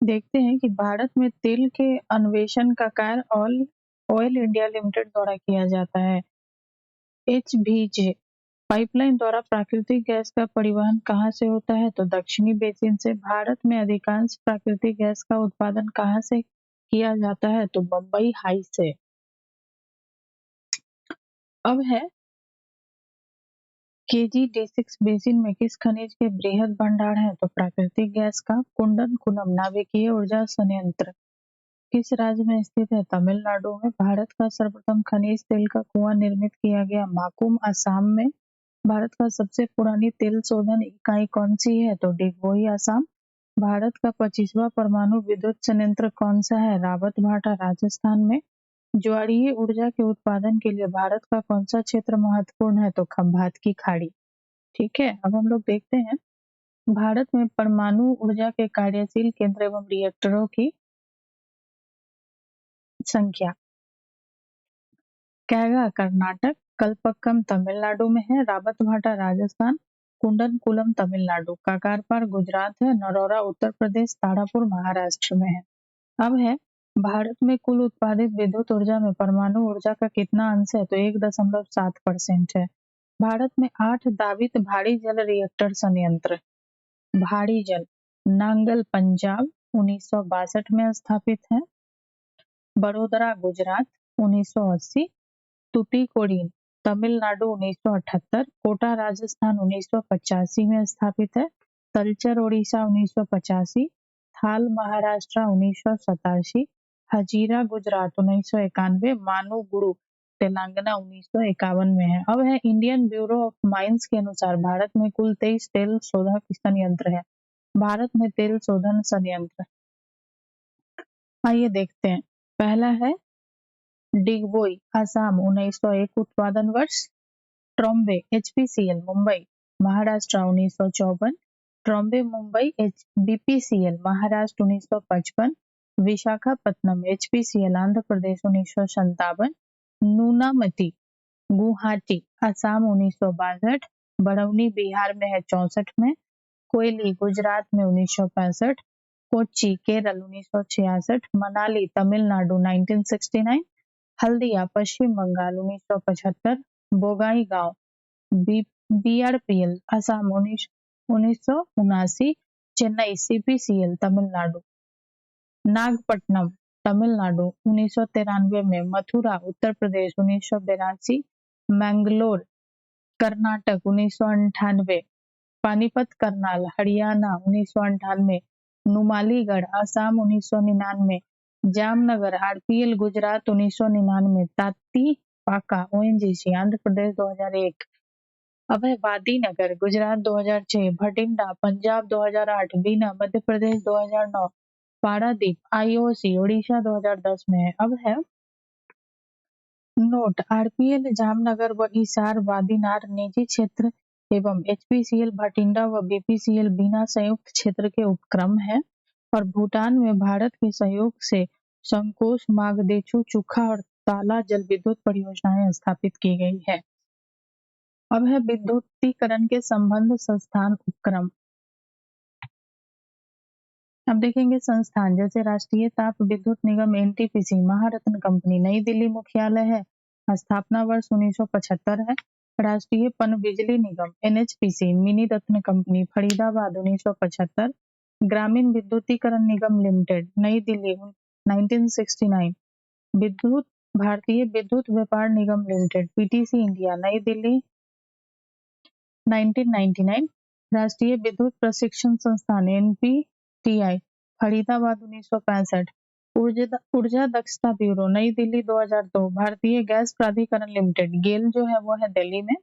देखते हैं कि भारत में तेल के अन्वेषण का कार्य ऑयल इंडिया लिमिटेड द्वारा किया जाता है। एचवीजे पाइपलाइन द्वारा प्राकृतिक गैस का परिवहन कहाँ से होता है? तो दक्षिणी बेसिन से। भारत में अधिकांश प्राकृतिक गैस का उत्पादन कहाँ से किया जाता है? तो बम्बई हाई से। अब है KG-D6 बेसिन में किस खनिज के बृहद भंडार है? तो प्राकृतिक गैस का। कुंडनकुलम नाभिकीय ऊर्जा संयंत्र किस राज्य में स्थित है? तमिलनाडु में। भारत का सर्वप्रथम खनिज तेल का कुआं निर्मित किया गया माकुम, असम में। भारत का सबसे पुरानी तेल शोधन इकाई कौन सी है? तो डिगबोई, असम। भारत का 25वां परमाणु विद्युत संयंत्र कौन सा है? रावतभाटा, राजस्थान में। ज्वारीय ऊर्जा के उत्पादन के लिए भारत का कौन सा क्षेत्र महत्वपूर्ण है? तो खंभात की खाड़ी। ठीक है, अब हम लोग देखते हैं भारत में परमाणु ऊर्जा के कार्यशील केंद्र एवं रिएक्टरों की संख्या। कैगा कर्नाटक, कलपक्कम तमिलनाडु में है, रावतभाटा राजस्थान, कुंडनकुलम तमिलनाडु, काकारपार गुजरात है, नरोरा उत्तर प्रदेश, तारापुर महाराष्ट्र में है। अब है भारत में कुल उत्पादित विद्युत ऊर्जा में परमाणु ऊर्जा का कितना अंश है? तो 1.7% है। भारत में 8 दावित भारी जल रिएक्टर संयंत्र। भारी जल नांगल पंजाब 1962 में स्थापित है, बड़ोदरा गुजरात 1980, तूतीकोरिन तमिलनाडु 1978, कोटा राजस्थान 1985 में स्थापित है, तलचर ओडिशा 1985, थाल महाराष्ट्र 1987, हजीरा गुजरात 1991, मानुगुरु तेलंगाना 1951 में है। अब है इंडियन ब्यूरो ऑफ माइंस के अनुसार भारत में कुल 23 तेल शोधक संयंत्र है। भारत में तेल शोधन संयंत्र, आइए देखते हैं। पहला है डिगबोई असम 1901 उत्पादन वर्ष, Trombay HPCL Mumbai Maharashtra 1954, Trombay Mumbai BPCL Maharashtra 1955, Visakhapatnam HPCL Andhra Pradesh 1957, नूनामती Guwahati Assam 1962, Barauni Bihar में है 64 में, कोयली गुजरात में 1965, कोच्चि केरल 1966, मनाली तमिलनाडु 1969, हल्दिया पश्चिम बंगाल 1975, बोगाईगांव BRPL असम 1979, चेन्नई CPCL तमिलनाडु, नागपट्टनम तमिलनाडु 1993 में, मथुरा उत्तर प्रदेश 1982, मैंगलोर कर्नाटक 1998, पानीपत करनाल हरियाणा 1998, नुमालीगढ़ असम 1999, जामनगर RPL गुजरात 1999, ताती पाका ONGC आंध्र प्रदेश 2001। अब है वादीनगर गुजरात 2006, भटिंडा पंजाब 2008, बीना मध्य प्रदेश 2009, पारादीप IOC ओडिशा 2010 में है। अब है नोट, RPL जामनगर व हिसार वादीनार निजी क्षेत्र एवं HPCL भटिंडा व BPCL बीना संयुक्त क्षेत्र के उपक्रम है और भूटान में भारत के सहयोग से संकोश, मागदेचु, चुखा और ताला जल विद्युत परियोजनाएं स्थापित की गई है। अब है विद्युतीकरण के संबंध संस्थान उपक्रम। अब देखेंगे संस्थान, जैसे राष्ट्रीय ताप विद्युत निगम NTPC महारत्न कंपनी नई दिल्ली मुख्यालय है, स्थापना वर्ष 1975 है। राष्ट्रीय पन बिजली निगम NHPC मिनी रत्न कंपनी फरीदाबाद 1975, ग्रामीण विद्युतीकरण निगम लिमिटेड नई दिल्ली 1969, विद्युत भारतीय विद्युत व्यापार निगम लिमिटेड PTC इंडिया नई दिल्ली 1999, राष्ट्रीय विद्युत प्रशिक्षण संस्थान NPTI फरीदाबाद 1965, ऊर्जा दक्षता ब्यूरो नई दिल्ली 2002, भारतीय गैस प्राधिकरण लिमिटेड गेल जो है वो है दिल्ली में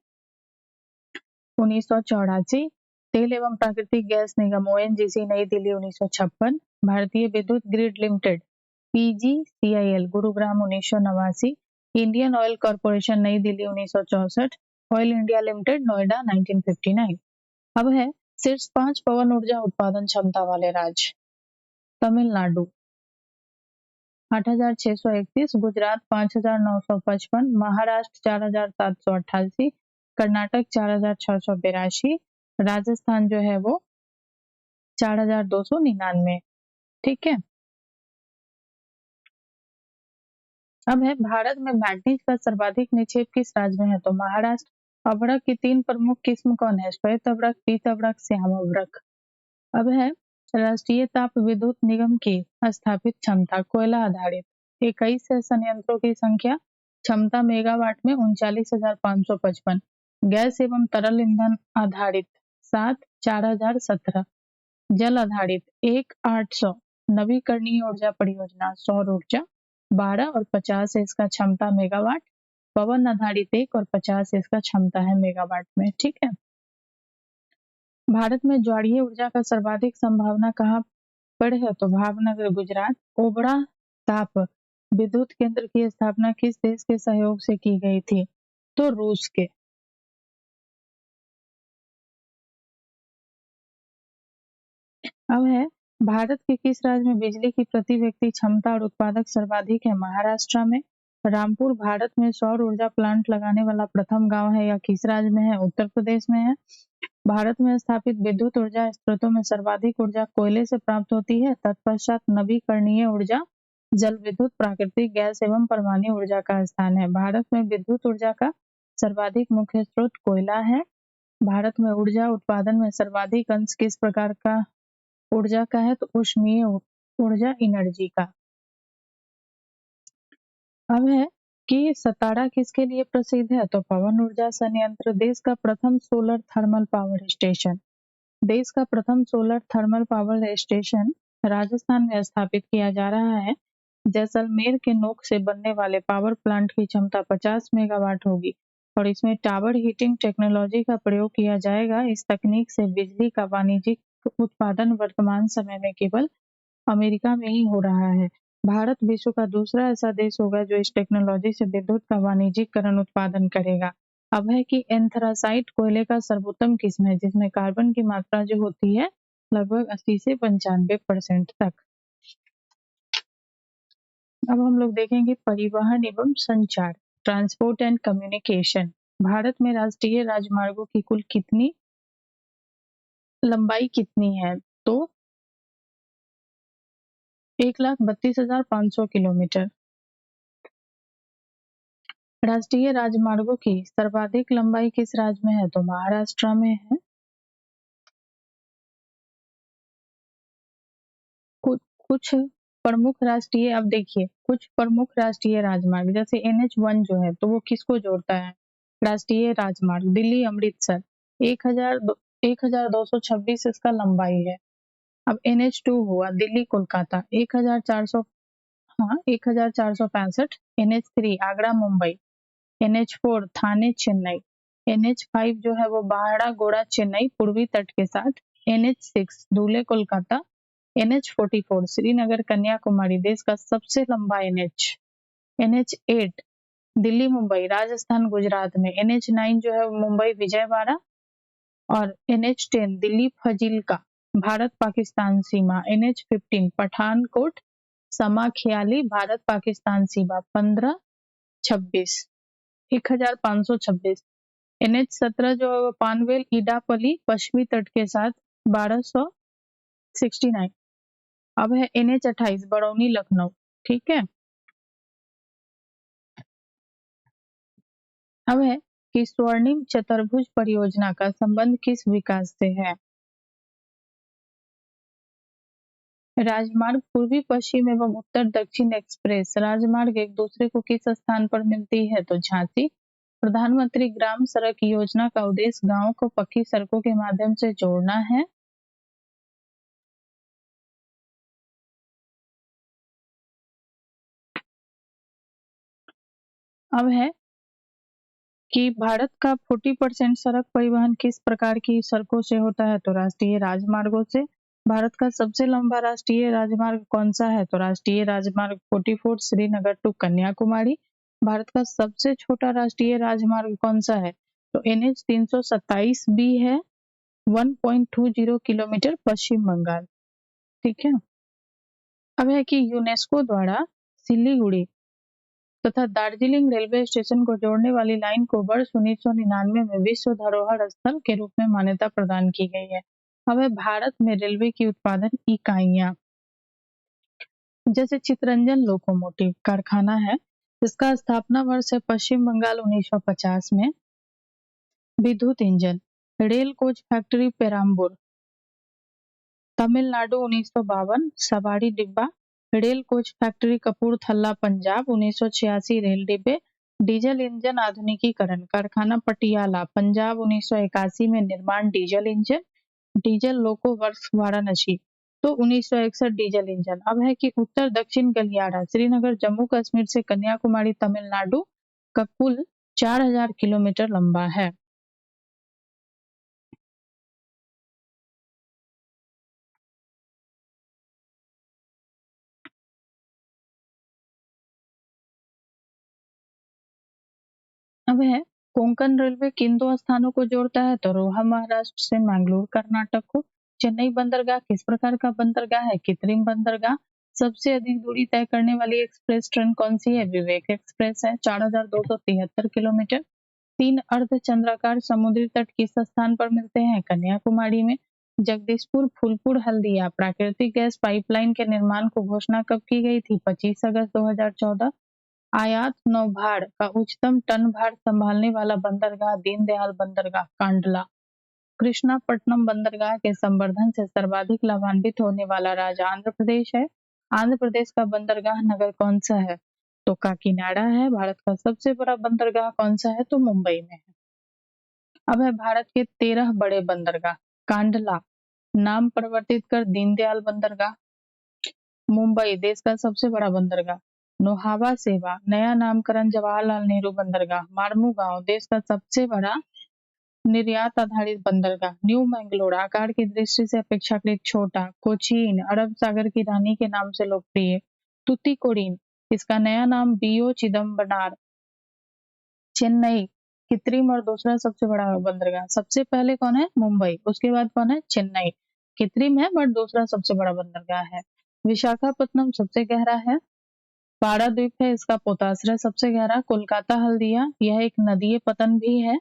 1984, तेल एवं प्राकृतिक गैस निगम ONGC नई Delhi 1956, Bharatiya Vidyut grid limited PGCIL Gurugram 1989, Indian oil corporation Nai Delhi 1964, oil India limited Noida 1959। अब है शीर्ष 5 पवन ऊर्जा उत्पादन क्षमता वाले राज्य। तमिलनाडु 8631, गुजरात 5955, महाराष्ट्र 4788, कर्नाटक 4682, राजस्थान जो है वो 4299। ठीक है। अब है भारत में मैग्नीज का सर्वाधिक निक्षेप किस राज्य में है? तो महाराष्ट्र। अभ्रक की 3 प्रमुख किस्म कौन है? श्वेत अभ्रक, पीत अभ्रक, श्याम अभ्रक। अब है राष्ट्रीय ताप विद्युत निगम की स्थापित क्षमता कोयला आधारित 21 संयंत्रों की संख्या, क्षमता मेगावाट में 39,555, गैस एवं तरल ईंधन आधारित 7 4017, जल आधारित 1 800, नवीकरणीय ऊर्जा परियोजना सौर ऊर्जा 12 और 50 है इसका क्षमता मेगावाट, पवन आधारित 1 और 50 इसका क्षमता है मेगावाट में। ठीक है। भारत में ज्वारीय ऊर्जा का सर्वाधिक संभावना कहाँ पर है? तो भावनगर गुजरात। ओबड़ा ताप विद्युत केंद्र की स्थापना किस देश के सहयोग से की गई थी? तो रूस के। अब है भारत के किस राज्य में बिजली की प्रति व्यक्ति क्षमता और उत्पादक सर्वाधिक है? महाराष्ट्र में। रामपुर भारत में सौर ऊर्जा प्लांट लगाने वाला प्रथम गांव है या किस राज्य में है? उत्तर प्रदेश में है। भारत में स्थापित विद्युत ऊर्जा स्रोतों में सर्वाधिक ऊर्जा कोयले से प्राप्त होती है, तत्पश्चात नवीकरणीय ऊर्जा, जल विद्युत, प्राकृतिक गैस एवं परमाणु ऊर्जा का स्थान है। भारत में विद्युत ऊर्जा का सर्वाधिक मुख्य स्रोत कोयला है। भारत में ऊर्जा उत्पादन में सर्वाधिक अंश किस प्रकार का ऊर्जा का है? तो ऊष्मीय ऊर्जा एनर्जी का। अब है कि सतारा किसके लिए प्रसिद्ध है? तो पवन ऊर्जा संयंत्र। देश का प्रथम सोलर थर्मल पावर स्टेशन। देश का प्रथम solar thermal power station Rajasthan में स्थापित किया जा रहा है। जैसलमेर के नोक से बनने वाले पावर प्लांट की क्षमता 50 मेगावाट होगी और इसमें टावर हीटिंग टेक्नोलॉजी का प्रयोग किया जाएगा। इस तकनीक से बिजली का वाणिज्यिक उत्पादन वर्तमान समय में केवल अमेरिका में ही हो रहा है। भारत विश्व का दूसरा ऐसा देश होगा जो इस टेक्नोलॉजी से विद्युत का वाणिज्यिकरण उत्पादन करेगा। अब है कि एंथ्रासाइट कोयले का सर्वोत्तम किस्म है जिसमें कार्बन की मात्रा जो होती है लगभग 80 से 95% तक। अब हम लोग देखेंगे परिवहन एवं संचार, ट्रांसपोर्ट एंड कम्युनिकेशन। भारत में राष्ट्रीय राजमार्गों की कुल कितनी लंबाई कितनी है? तो 1,32,500 किलोमीटर। राष्ट्रीय राजमार्गों की सर्वाधिक लंबाई किस राज्य में है? तो महाराष्ट्र में है। कुछ प्रमुख राष्ट्रीय, अब देखिए कुछ प्रमुख राष्ट्रीय राजमार्ग जैसे NH1 जो है तो वो किसको जोड़ता है? राष्ट्रीय राजमार्ग दिल्ली अमृतसर 1,226 इसका लंबाई है। अब NH2 हुआ दिल्ली कोलकाता 1,400, हाँ 1,465। NH3 आगरा मुंबई, NH4 थाने चेन्नई, NH5 जो है वो बाहड़ा गोड़ा चेन्नई पूर्वी तट के साथ, NH6 धुले कोलकाता, NH44 श्रीनगर कन्याकुमारी देश का सबसे लंबा NH, NH8 दिल्ली मुंबई राजस्थान गुजरात में, NH9 जो है मुंबई विजयवाड़ा और NH10 दिल्ली फजीलका भारत पाकिस्तान सीमा, NH15 पठानकोट समाख्याली भारत पाकिस्तान सीमा 1526 1526, NH17 जो है वो पानवेल इडापली पश्चिमी तट के साथ 1269। अब है NH28 बरौनी लखनऊ। ठीक है। अब है कि स्वर्णिम चतुर्भुज परियोजना का संबंध किस विकास से है? राजमार्ग पूर्वी पश्चिम एवं उत्तर दक्षिण एक्सप्रेस राजमार्ग एक दूसरे को किस स्थान पर मिलती है? तो झांसी। प्रधानमंत्री ग्राम सड़क योजना का उद्देश्य गांवों को पक्की सड़कों के माध्यम से जोड़ना है। अब है कि भारत का 40% सड़क परिवहन किस प्रकार की सड़कों से होता है? तो राष्ट्रीय राजमार्गों से। भारत का सबसे लंबा राष्ट्रीय राजमार्ग कौन सा है? तो राष्ट्रीय राजमार्ग 44 श्रीनगर टू कन्याकुमारी। भारत का सबसे छोटा राष्ट्रीय राजमार्ग कौन सा है? तो NH 327 भी है, 1.20 किलोमीटर पश्चिम बंगाल। ठीक है। अब है कि यूनेस्को द्वारा सिलीगुड़ी तथा दार्जिलिंग रेलवे स्टेशन को जोड़ने वाली लाइन को वर्ष 1999 में विश्व धरोहर स्थल के रूप में मान्यता प्रदान की गई है। अब है भारत में रेलवे की उत्पादन इकाइयां। जैसे चितरंजन लोकोमोटिव कारखाना है, इसका स्थापना वर्ष है पश्चिम बंगाल 1950 में। विद्युत engine rail coach factory Perambur Tamil Nadu 1952। सवारी डिब्बा rail coach factory Kapurthala Punjab 1986 rail डिब्बे। डीजल इंजन आधुनिकीकरण कारखाना पटियाला पंजाब 1981 में निर्माण डीजल इंजन। डीजल लोको वर्क्स वाराणसी तो 1961 डीजल इंजन। अब है कि उत्तर दक्षिण गलियारा श्रीनगर जम्मू कश्मीर से कन्याकुमारी तमिलनाडु का कुल 4000 किलोमीटर लंबा है। अब है कोंकण रेलवे किन दो स्थानों को जोड़ता है, तो रोहा महाराष्ट्र से मैंगलोर कर्नाटक को। चेन्नई बंदरगाह किस प्रकार का बंदरगाह है, कृत्रिम बंदरगाह। सबसे अधिक दूरी तय करने वाली एक्सप्रेस ट्रेन कौन सी है, विवेक एक्सप्रेस है 4273 किलोमीटर। तीन अर्ध चंद्राकार समुद्री तट किस स्थान पर मिलते हैं, कन्याकुमारी में। जगदीशपुर फूलपुर हल्दिया प्राकृतिक गैस पाइपलाइन के निर्माण को घोषणा कब की गई थी, 25 अगस्त 2014। आयात नौभार का उच्चतम टन भार संभालने वाला बंदरगाह दीनदयाल बंदरगाह कांडला। कृष्णापट्टनम बंदरगाह के संवर्धन से सर्वाधिक लाभान्वित होने वाला राज्य आंध्र प्रदेश है। आंध्र प्रदेश का बंदरगाह नगर कौन सा है, तो काकीनाडा है। भारत का सबसे बड़ा बंदरगाह कौन सा है, तो मुंबई में है। अब है भारत के 13 बड़े बंदरगाह। कांडला नाम परिवर्तित कर दीनदयाल बंदरगाह। मुंबई देश का सबसे बड़ा बंदरगाह। नौहावा सेवा नया नामकरण जवाहरलाल नेहरू बंदरगाह। मार्मुगांव देश का सबसे बड़ा निर्यात आधारित बंदरगाह। न्यू मैंगलोर आकार की दृष्टि से अपेक्षाकृत छोटा। कोचीन अरब सागर की रानी के नाम से लोकप्रिय। तुतिकोरिन इसका नया नाम बीओ चिदम्बरनार। चेन्नई कृत्रिम और दूसरा सबसे बड़ा बंदरगाह। सबसे पहले कौन है, मुंबई, उसके बाद कौन है, चेन्नई। कृत्रिम है बट दूसरा सबसे बड़ा बंदरगाह है। विशाखापत्तनम सबसे गहरा है। पारादीप है इसका पोताश्रय सबसे गहरा। कोलकाता हल्दिया यह एक नदीय पतन भी है।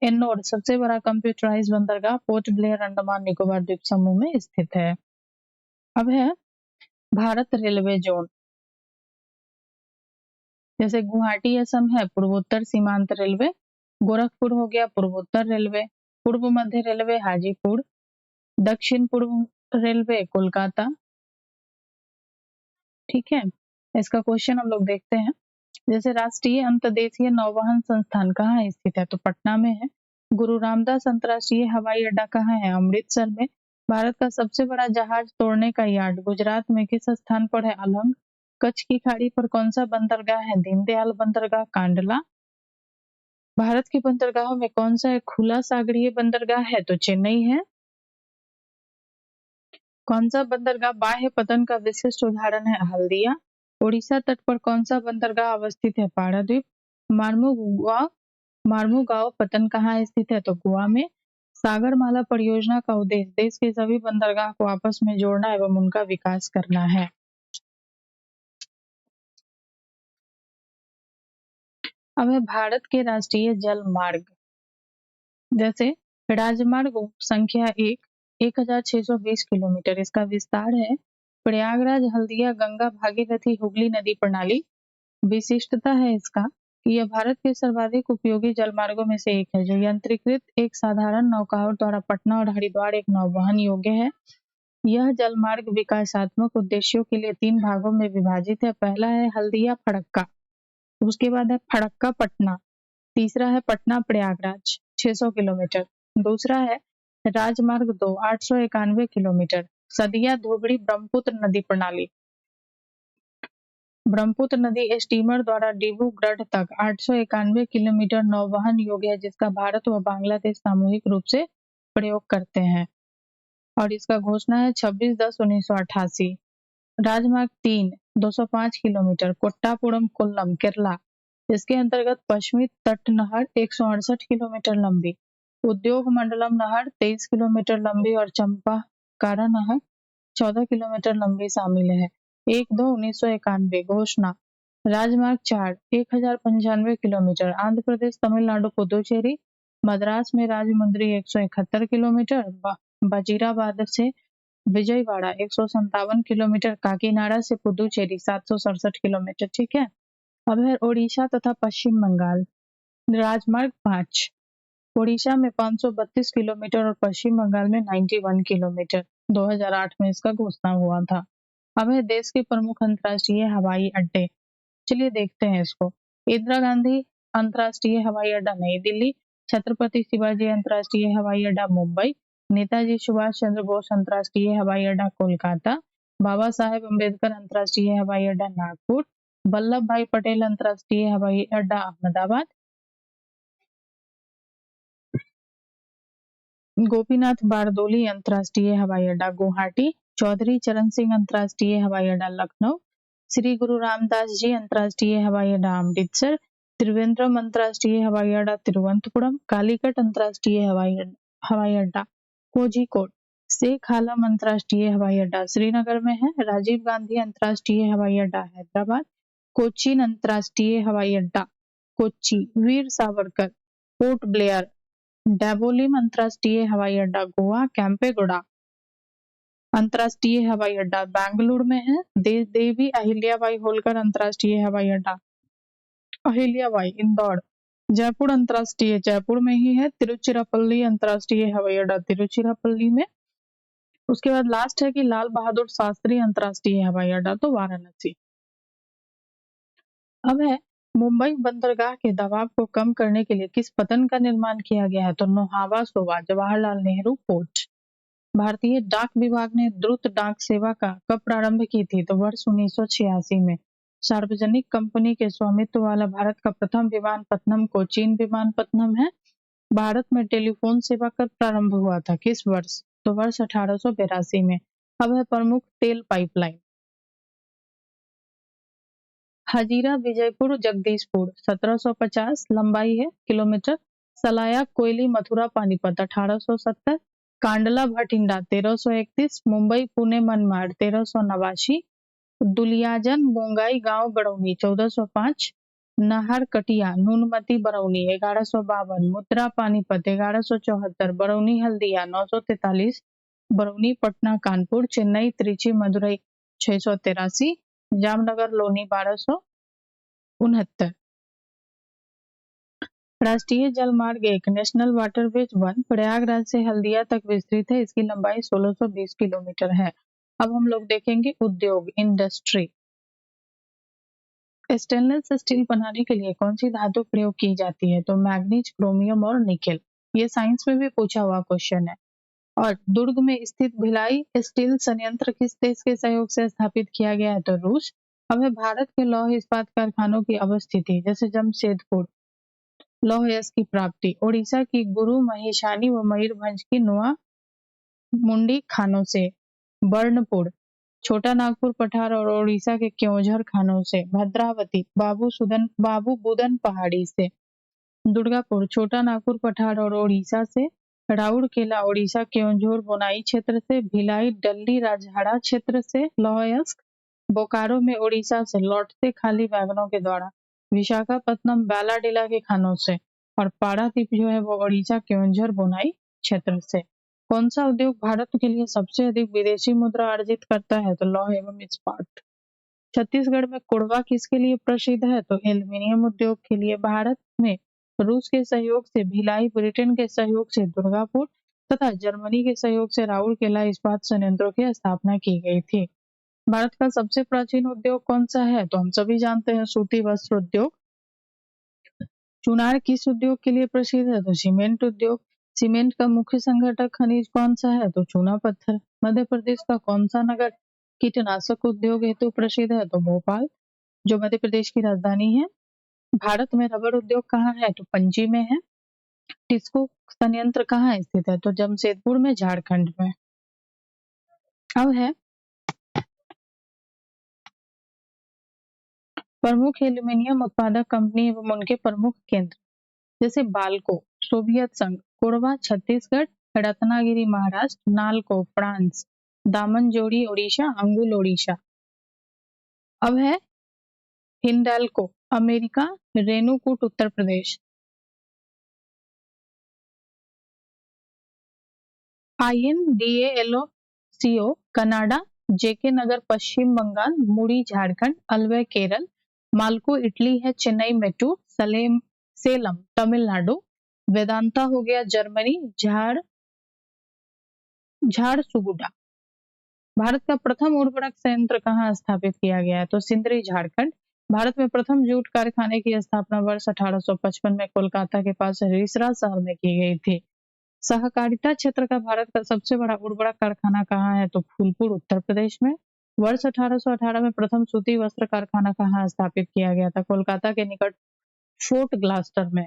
एनोर सबसे बड़ा कंप्यूटराइज बंदरगाह पोर्ट ब्लेयर अंडमान निकोबार द्वीप समूह में स्थित है। अब है भारत रेलवे जोन। जैसे गुवाहाटी असम है पूर्वोत्तर सीमांत रेलवे। गोरखपुर हो गया पूर्वोत्तर रेलवे। पूर्व मध्य रेलवे हाजीपुर। दक्षिण पूर्व रेलवे कोलकाता। ठीक है, इसका क्वेश्चन हम लोग देखते हैं। जैसे राष्ट्रीय अंतर्देशीय नौवहन संस्थान कहाँ स्थित है, तो पटना में है। गुरु रामदास अंतर्राष्ट्रीय हवाई अड्डा कहाँ है, अमृतसर में। भारत का सबसे बड़ा जहाज तोड़ने का यार्ड गुजरात में किस स्थान पर है, अलंग। कच्छ की खाड़ी पर कौन सा बंदरगाह है, दीनदयाल बंदरगाह कांडला। भारत के बंदरगाहों में कौन सा एक खुला सागरीय बंदरगाह है, तो चेन्नई है। कौन सा बंदरगाह बाह्य पतन का विशिष्ट उदाहरण है, हल्दिया। उड़ीसा तट पर कौन सा बंदरगाह अवस्थित है, पारादीप। मार्मुगांव मार्मुगांव पतन कहाँ स्थित है, तो गोवा में। सागरमाला परियोजना का उद्देश्य देश के सभी बंदरगाह को आपस में जोड़ना एवं उनका विकास करना है। अब है भारत के राष्ट्रीय जल मार्ग। जैसे राजमार्ग संख्या 1620 किलोमीटर इसका विस्तार है। प्रयागराज हल्दिया गंगा भागीरथी हुगली नदी प्रणाली। विशिष्टता है इसका कि यह भारत के सर्वाधिक उपयोगी जलमार्गों में से एक है, जो यंत्रीकृत एक साधारण नौकाओं द्वारा पटना और हरिद्वार एक नौवहन योग्य है। यह जलमार्ग विकासात्मक उद्देश्यों के लिए तीन भागों में विभाजित है। पहला है हल्दिया फड़क्का, उसके बाद है फड़क्का पटना, तीसरा है पटना प्रयागराज 600 किलोमीटर। दूसरा है राजमार्ग 2 891 किलोमीटर सदिया धोबड़ी ब्रह्मपुत्र नदी प्रणाली। ब्रह्मपुत्र नदी स्टीमर द्वारा डिब्रूगढ़ तक 891 किलोमीटर नौवहन योग्य है, जिसका भारत व बांग्लादेश सामूहिक रूप से प्रयोग करते हैं। और इसका घोषणा है 26/10/1988। राजमार्ग 3 205 किलोमीटर कोट्टापुरम कोल्लम केरला। इसके अंतर्गत पश्चिमी तट नहर 168 किलोमीटर लंबी, उद्योग मंडलम नहर 23 किलोमीटर लंबी और चंपाकारा नहर 14 किलोमीटर लंबी शामिल है। 1/2/1991 घोषणा। राजमार्ग 4 1095 किलोमीटर आंध्र प्रदेश तमिलनाडु पुदुचेरी। मद्रास में राजमुंद्री 171 किलोमीटर। वजीराबाद से विजयवाड़ा 157 किलोमीटर, काकीनाडा से पुदुचेरी 767 किलोमीटर। ठीक है। अब है ओडिशा तथा पश्चिम बंगाल। राजमार्ग 5 ओडिशा में 532 किलोमीटर और पश्चिम बंगाल में 91 किलोमीटर। 2008 में इसका घोषणा हुआ था। अब है देश के प्रमुख अंतर्राष्ट्रीय हवाई अड्डे। चलिए देखते हैं इसको। इंदिरा गांधी अंतर्राष्ट्रीय हवाई अड्डा नई दिल्ली, छत्रपति शिवाजी अंतर्राष्ट्रीय हवाई अड्डा मुंबई, नेताजी सुभाष चंद्र बोस अंतर्राष्ट्रीय हवाई अड्डा कोलकाता, बाबा साहेब अम्बेडकर अंतर्राष्ट्रीय हवाई अड्डा नागपुर, वल्लभ भाई पटेल अंतर्राष्ट्रीय हवाई अड्डा अहमदाबाद, गोपीनाथ बारदोली अंतर्राष्ट्रीय हवाई अड्डा गुवाहाटी, चौधरी चरण सिंह अंतर्राष्ट्रीय हवाई अड्डा लखनऊ, श्री गुरु रामदास जी अंतर्राष्ट्रीय हवाई अड्डा अमृतसर, त्रिवेंद्रम अंतर्राष्ट्रीय हवाई अड्डा तिरुवनंतपुरम, कालीकट अंतर्राष्ट्रीय हवाई अड्डा कोझिकोड, शेख आलम अंतर्राष्ट्रीय हवाई अड्डा श्रीनगर में है, राजीव गांधी अंतर्राष्ट्रीय हवाई अड्डा हैदराबाद, कोचीन अंतर्राष्ट्रीय हवाई अड्डा कोच्चि, वीर सावरकर पोर्ट ब्लेयर, डाबोलिम अंतर्राष्ट्रीय हवाई अड्डा गोवा, कैंपेगौड़ा अंतर्राष्ट्रीय हवाई अड्डा बेंगलुरु में है, देवी अहिल्याबाई होलकर अंतर्राष्ट्रीय हवाई अड्डा अहिल्याबाई इंदौर, जयपुर अंतर्राष्ट्रीय जयपुर में ही है, तिरुचिरापल्ली अंतर्राष्ट्रीय हवाई अड्डा तिरुचिरापल्ली में। उसके बाद लास्ट है कि लाल बहादुर शास्त्री अंतर्राष्ट्रीय हवाई अड्डा तो वाराणसी। अब है मुंबई बंदरगाह के दबाव को कम करने के लिए किस पतन का निर्माण किया गया है? तो नौहावा सोवा जवाहरलाल नेहरू पोर्ट। भारतीय डाक विभाग ने द्रुत डाक सेवा का कब प्रारंभ की थी? तो वर्ष 1986 में। सार्वजनिक कंपनी के स्वामित्व वाला भारत का प्रथम विमानपत्तनम कोचीन विमानपत्तनम है। भारत में टेलीफोन सेवा कब प्रारंभ हुआ था? किस वर्ष? तो वर्ष 1882 में। अब है प्रमुख तेल पाइपलाइन। हजीरा विजयपुर जगदीशपुर 1750 लंबाई है किलोमीटर। सलाया कोयली मथुरा पानीपत 1870। कांडला भटिंडा 1331। मुंबई पुणे मनमाड 1389। दुलियाजन बोंगाई गांव बरौनी 1405। नाहर कटिया नूनमती बरौनी 1152। मुद्रा पानीपत 1174। बरौनी हल्दिया 943। बरौनी पटना कानपुर चेन्नई त्रिची मदुरई 683। जामनगर लोनी 1269। राष्ट्रीय जलमार्ग 1 नेशनल वाटरवेज 1 प्रयागराज से हल्दिया तक विस्तृत है। इसकी लंबाई 1620 किलोमीटर है। अब हम लोग देखेंगे उद्योग इंडस्ट्री। स्टेनलेस स्टील बनाने के लिए कौन सी धातु प्रयोग की जाती है? तो मैग्नीज, क्रोमियम और निकेल। ये साइंस में भी पूछा हुआ क्वेश्चन है। और दुर्ग में स्थित भिलाई स्टील संयंत्र किस देश के सहयोग से स्थापित किया गया है? तो रूस। अब है भारत के लौह इस्पात कारखानों की अवस्थिति। जैसे जमशेदपुर। लौह अयस्क की प्राप्ति ओडिशा की गुरु महिषानी व मयूरभंज की नुआ मुंडी खानों से। बर्नपुर छोटा नागपुर पठार और ओडिशा के क्योंझर खानों से। भद्रावती बाबू बुदन पहाड़ी से। दुर्गापुर छोटा नागपुर पठार और ओडिशा से। राउरकेला ओडिशा केओंझर बोनाई क्षेत्र से। भिलाई डल्ली राजहाड़ा क्षेत्र से लौह अयस्क। बोकारो में ओडिशा से लौटते खाली वैगनों के द्वारा। विशाखापत्तनम बैलाडीला के खानों से। और पारादीप जो है वो ओडिशा केओंझर बोनाई क्षेत्र से। कौन सा उद्योग भारत के लिए सबसे अधिक विदेशी मुद्रा अर्जित करता है? तो लौह एवं इस्पात। छत्तीसगढ़ में कोरबा किसके लिए प्रसिद्ध है? तो एल्युमिनियम उद्योग के लिए। भारत में रूस के सहयोग से भिलाई, ब्रिटेन के सहयोग से दुर्गापुर तथा जर्मनी के सहयोग से राउरकेला इस्पात संयंत्रों की स्थापना की गई थी। भारत का सबसे प्राचीन उद्योग कौन सा है? तो हम सभी जानते हैं सूती वस्त्र उद्योग। चुनार किस उद्योग के लिए प्रसिद्ध है? तो सीमेंट उद्योग। सीमेंट का मुख्य संघटक खनिज कौन सा है? तो चूना पत्थर। मध्य प्रदेश का कौन सा नगर कीटनाशक उद्योग हेतु प्रसिद्ध है? तो भोपाल, जो मध्य प्रदेश की राजधानी है। भारत में रबर उद्योग कहाँ है? तो पणजी में है। टिस्को संयंत्र कहाँ स्थित है? तो जमशेदपुर में, झारखंड में। अब है प्रमुख एल्यूमीनियम उत्पादक कंपनी एवं उनके प्रमुख केंद्र। जैसे बाल्को सोवियत संघ, कोरबा छत्तीसगढ़, रत्नागिरी महाराष्ट्र, नालको फ्रांस, दामनजोड़ी ओडिशा, अंगुल ओडिशा। अब है Hindalco America, Renukoot Uttar Pradesh. INDALO CO Canada, जेके नगर पश्चिम बंगाल, मुड़ी झारखंड, अलवय केरल, मालको इटली है, चेन्नई मेट्रो, सेलम तमिलनाडु, वेदांता हो गया जर्मनी, झारसुगुडा। भारत का प्रथम उर्वरक संयंत्र कहाँ स्थापित किया गया है? तो सिंदरी झारखंड। भारत में प्रथम जूट कारखाने की स्थापना वर्ष 1855 में कोलकाता के पास रिसरा शहर में की गई थी। सहकारिता क्षेत्र का भारत का सबसे बड़ा उर्वरक कारखाना कहाँ है? तो फूलपुर उत्तर प्रदेश में। वर्ष 1818 में प्रथम सूती वस्त्र कारखाना कहाँ स्थापित किया गया था? कोलकाता के निकट फोर्ट ग्लास्टर में।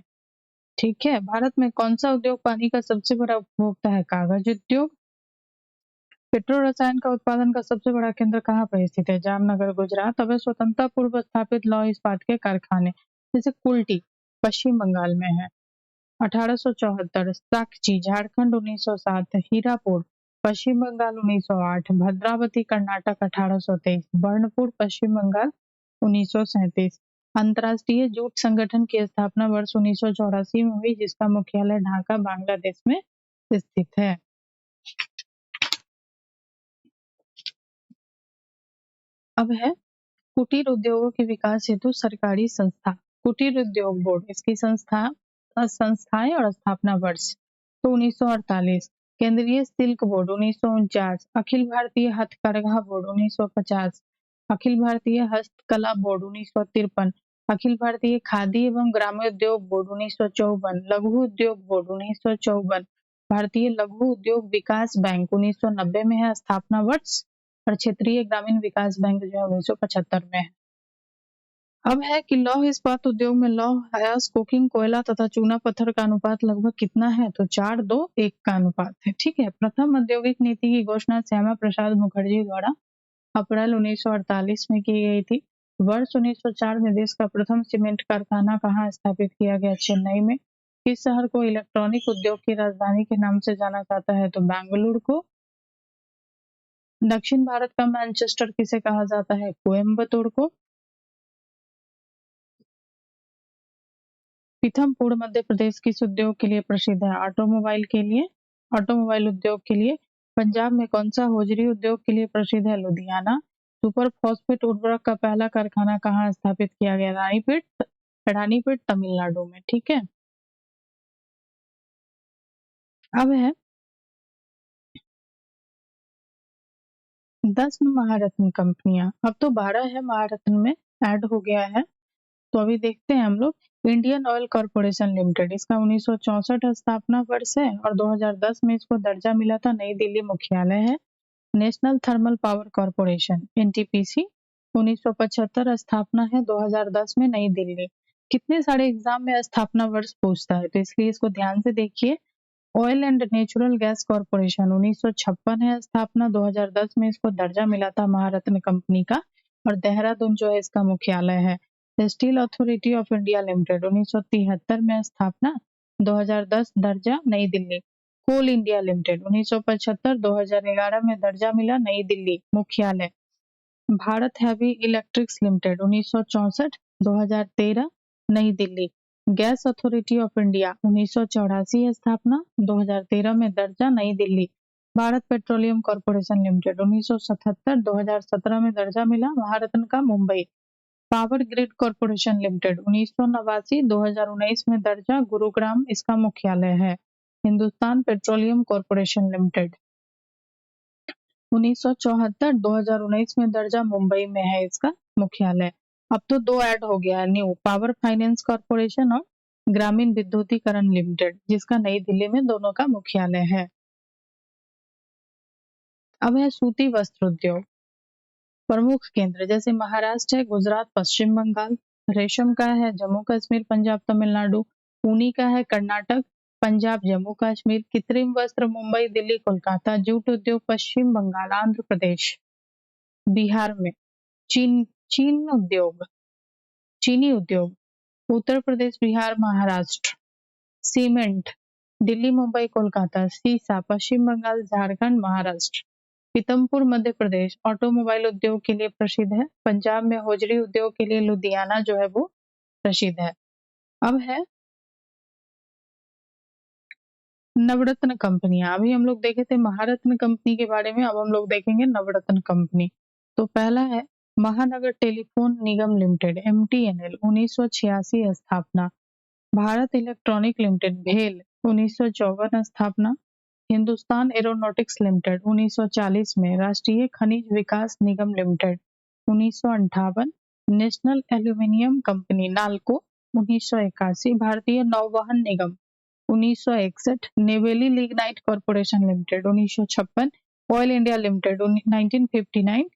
ठीक है। भारत में कौन सा उद्योग पानी का सबसे बड़ा उपभोक्ता है? कागज उद्योग। पेट्रो रसायन का उत्पादन का सबसे बड़ा केंद्र कहाँ पर स्थित है? जामनगर गुजरात। अब स्वतंत्रता पूर्व स्थापित लौह इस्पात के कारखाने जैसे कुल्टी पश्चिम बंगाल में है। 1874 साकची झारखंड 1907, हीरापुर पश्चिम बंगाल 1908, भद्रावती कर्नाटक 1823, बर्नपुर पश्चिम बंगाल 1937। अंतर्राष्ट्रीय जूट संगठन की स्थापना वर्ष 1984 में हुई, जिसका मुख्यालय ढाका बांग्लादेश में स्थित है। अब है कुटीर उद्योगों के विकास हेतु सरकारी संस्था। कुटीर उद्योग बोर्ड, इसकी संस्थाएं और स्थापना वर्ष तो 1948। केंद्रीय सिल्क बोर्ड 1949, अखिल भारतीय हथकरघा बोर्ड 1950, अखिल भारतीय हस्तकला बोर्ड 1953, अखिल भारतीय खादी एवं ग्रामोद्योग बोर्ड 1954, लघु उद्योग बोर्ड 1954, भारतीय लघु उद्योग विकास बैंक 1990 में है स्थापना वर्ष, और क्षेत्रीय ग्रामीण विकास बैंक जो है 1975 में है। अब है कि लौह इस्पात उद्योग में लौह अयस्क, कोकिंग कोयला तथा चूना पत्थर का अनुपात लगभग कितना है? तो 4:2:1 का अनुपात है। ठीक है। प्रथम औद्योगिक नीति की घोषणा श्यामा प्रसाद मुखर्जी द्वारा अप्रैल 1948 में की गई थी। वर्ष 1904 में देश का प्रथम सीमेंट कारखाना कहाँ स्थापित किया गया? चेन्नई में। किस शहर को इलेक्ट्रॉनिक उद्योग की राजधानी के नाम से जाना जाता है? तो बेंगलुरु को। दक्षिण भारत का मैनचेस्टर किसे कहा जाता है? कोयम्बतूर को। पीथमपुर मध्य प्रदेश किस उद्योग के लिए प्रसिद्ध है? ऑटोमोबाइल के लिए, ऑटोमोबाइल उद्योग के लिए। पंजाब में कौन सा होजरी उद्योग के लिए प्रसिद्ध है? लुधियाना। सुपर फॉस्फेट उर्वरक का पहला कारखाना कहाँ स्थापित किया गया? रानीपेट तमिलनाडु में। ठीक है। अब है 10 महारत्न कंपनियां। अब तो 12 है महारत्न में ऐड हो गया है। तो अभी देखते हैं हम लोग। इंडियन ऑयल कॉर्पोरेशन लिमिटेड, इसका 1964 स्थापना वर्ष है और 2010 में इसको दर्जा मिला था। नई दिल्ली मुख्यालय है। National thermal power corporation NTPC 1975 स्थापना है, 2010 में नई दिल्ली। कितने सारे एग्जाम में स्थापना वर्ष पूछता है, तो इसलिए इसको ध्यान से देखिए। Oil and natural gas corporation 1956 है स्थापना, 2010 में इसको दर्जा मिला था महारत्न कंपनी का, और देहरादून जो है इसका मुख्यालय है। Steel authority of India limited 1973 में स्थापना, 2010 दर्जा नई दिल्ली। कोल इंडिया लिमिटेड 1975, 2011 में दर्जा मिला, नई दिल्ली मुख्यालय। भारत हैवी इलेक्ट्रिक्स लिमिटेड 1964, 2013 नई Delhi. Gas authority of India 1984 स्थापना, 2013 में दर्जा नई Delhi. Bharat petroleum corporation limited 1977, 2017 में दर्जा मिला, महारत्न का Mumbai. Power grid corporation limited 1989, 2019 में दर्जा, गुरुग्राम इसका मुख्यालय है। हिंदुस्तान पेट्रोलियम कॉर्पोरेशन लिमिटेड 1974, 2019 में दर्जा, मुंबई में है इसका मुख्यालय। अब तो 2 ऐड हो गया है न्यू, पावर फाइनेंस कॉर्पोरेशन और ग्रामीण विद्युतीकरण लिमिटेड, जिसका नई दिल्ली में दोनों का मुख्यालय है। अब है सूती वस्त्र उद्योग। प्रमुख केंद्र जैसे महाराष्ट्र है, गुजरात पश्चिम बंगाल। रेशम का है जम्मू कश्मीर पंजाब तमिलनाडु। ऊनी का है कर्नाटक पंजाब जम्मू कश्मीर। कृत्रिम वस्त्र मुंबई दिल्ली कोलकाता। जूट उद्योग पश्चिम बंगाल आंध्र प्रदेश बिहार में। चीन चीन उद्योग चीनी उद्योग उत्तर प्रदेश बिहार महाराष्ट्र। सीमेंट दिल्ली मुंबई कोलकाता। सीसा पश्चिम बंगाल झारखंड महाराष्ट्र। पीतमपुर मध्य प्रदेश ऑटोमोबाइल उद्योग के लिए प्रसिद्ध है। पंजाब में होजरी उद्योग के लिए लुधियाना जो है वो प्रसिद्ध है। अब है नवरत्न कंपनियां, अभी हम लोग देखे थे महारत्न कंपनी के बारे में, अब हम लोग देखेंगे नवरत्न कंपनी। तो पहला है महानगर टेलीफोन निगम लिमिटेड MTNL 1986 स्थापना। भारत इलेक्ट्रॉनिक लिमिटेड भेल 1954 स्थापना। हिंदुस्तान एरोनॉटिक्स लिमिटेड 1940 में। Rashtriya Khanij Vikas Nigam limited 1958। National aluminium company NALCO 1981। Bharatiya Nauvahan Nigam 1961। Neyveli lignite corporation limited 1956। Oil India limited 1959।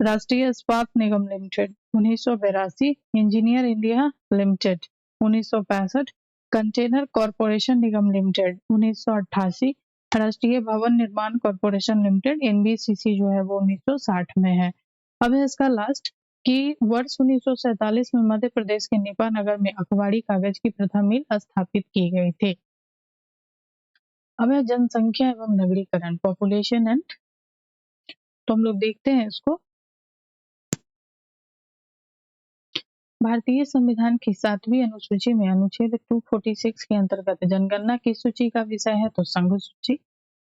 Rashtriya Ispat Nigam limited 1982। Engineer India limited 1965। Container corporation Nigam limited 1988। Rashtriya भवन निर्माण कॉर्पोरेशन लिमिटेड NBCC जो है वो 1960 में है। अब है इसका लास्ट कि वर्ष 1947 में मध्य प्रदेश के निपा नगर में अखबारी कागज की प्रथम मिल स्थापित की गई थी। अब है जनसंख्या एवं नगरीकरण पॉपुलेशन एंड, तो हम लोग देखते हैं इसको। भारतीय संविधान की 7वीं अनुसूची में अनुच्छेद 246 के अंतर्गत जनगणना किस सूची का विषय है, तो संघ सूची।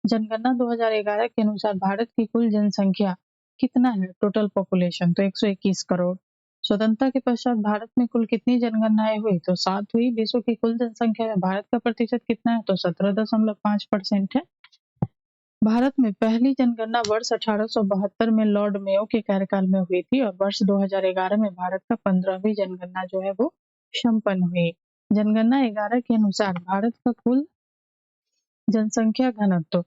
जनगणना 2011 के अनुसार भारत की कुल जनसंख्या कितना है, टोटल पॉपुलेशन, तो 121 करोड़। स्वतंत्रता के पश्चात भारत में कुल कितनी जनगणनाएं हुई, तो 7 हुई। विश्व की कुल जनसंख्या में भारत का प्रतिशत कितना है, तो 17.5% है। भारत में पहली जनगणना वर्ष 1872 में लॉर्ड मेयो के कार्यकाल में हुई थी और वर्ष 2011 में भारत का 15वीं जनगणना जो है वो संपन्न हुई। जनगणना 11 के अनुसार भारत का कुल जनसंख्या घनत्व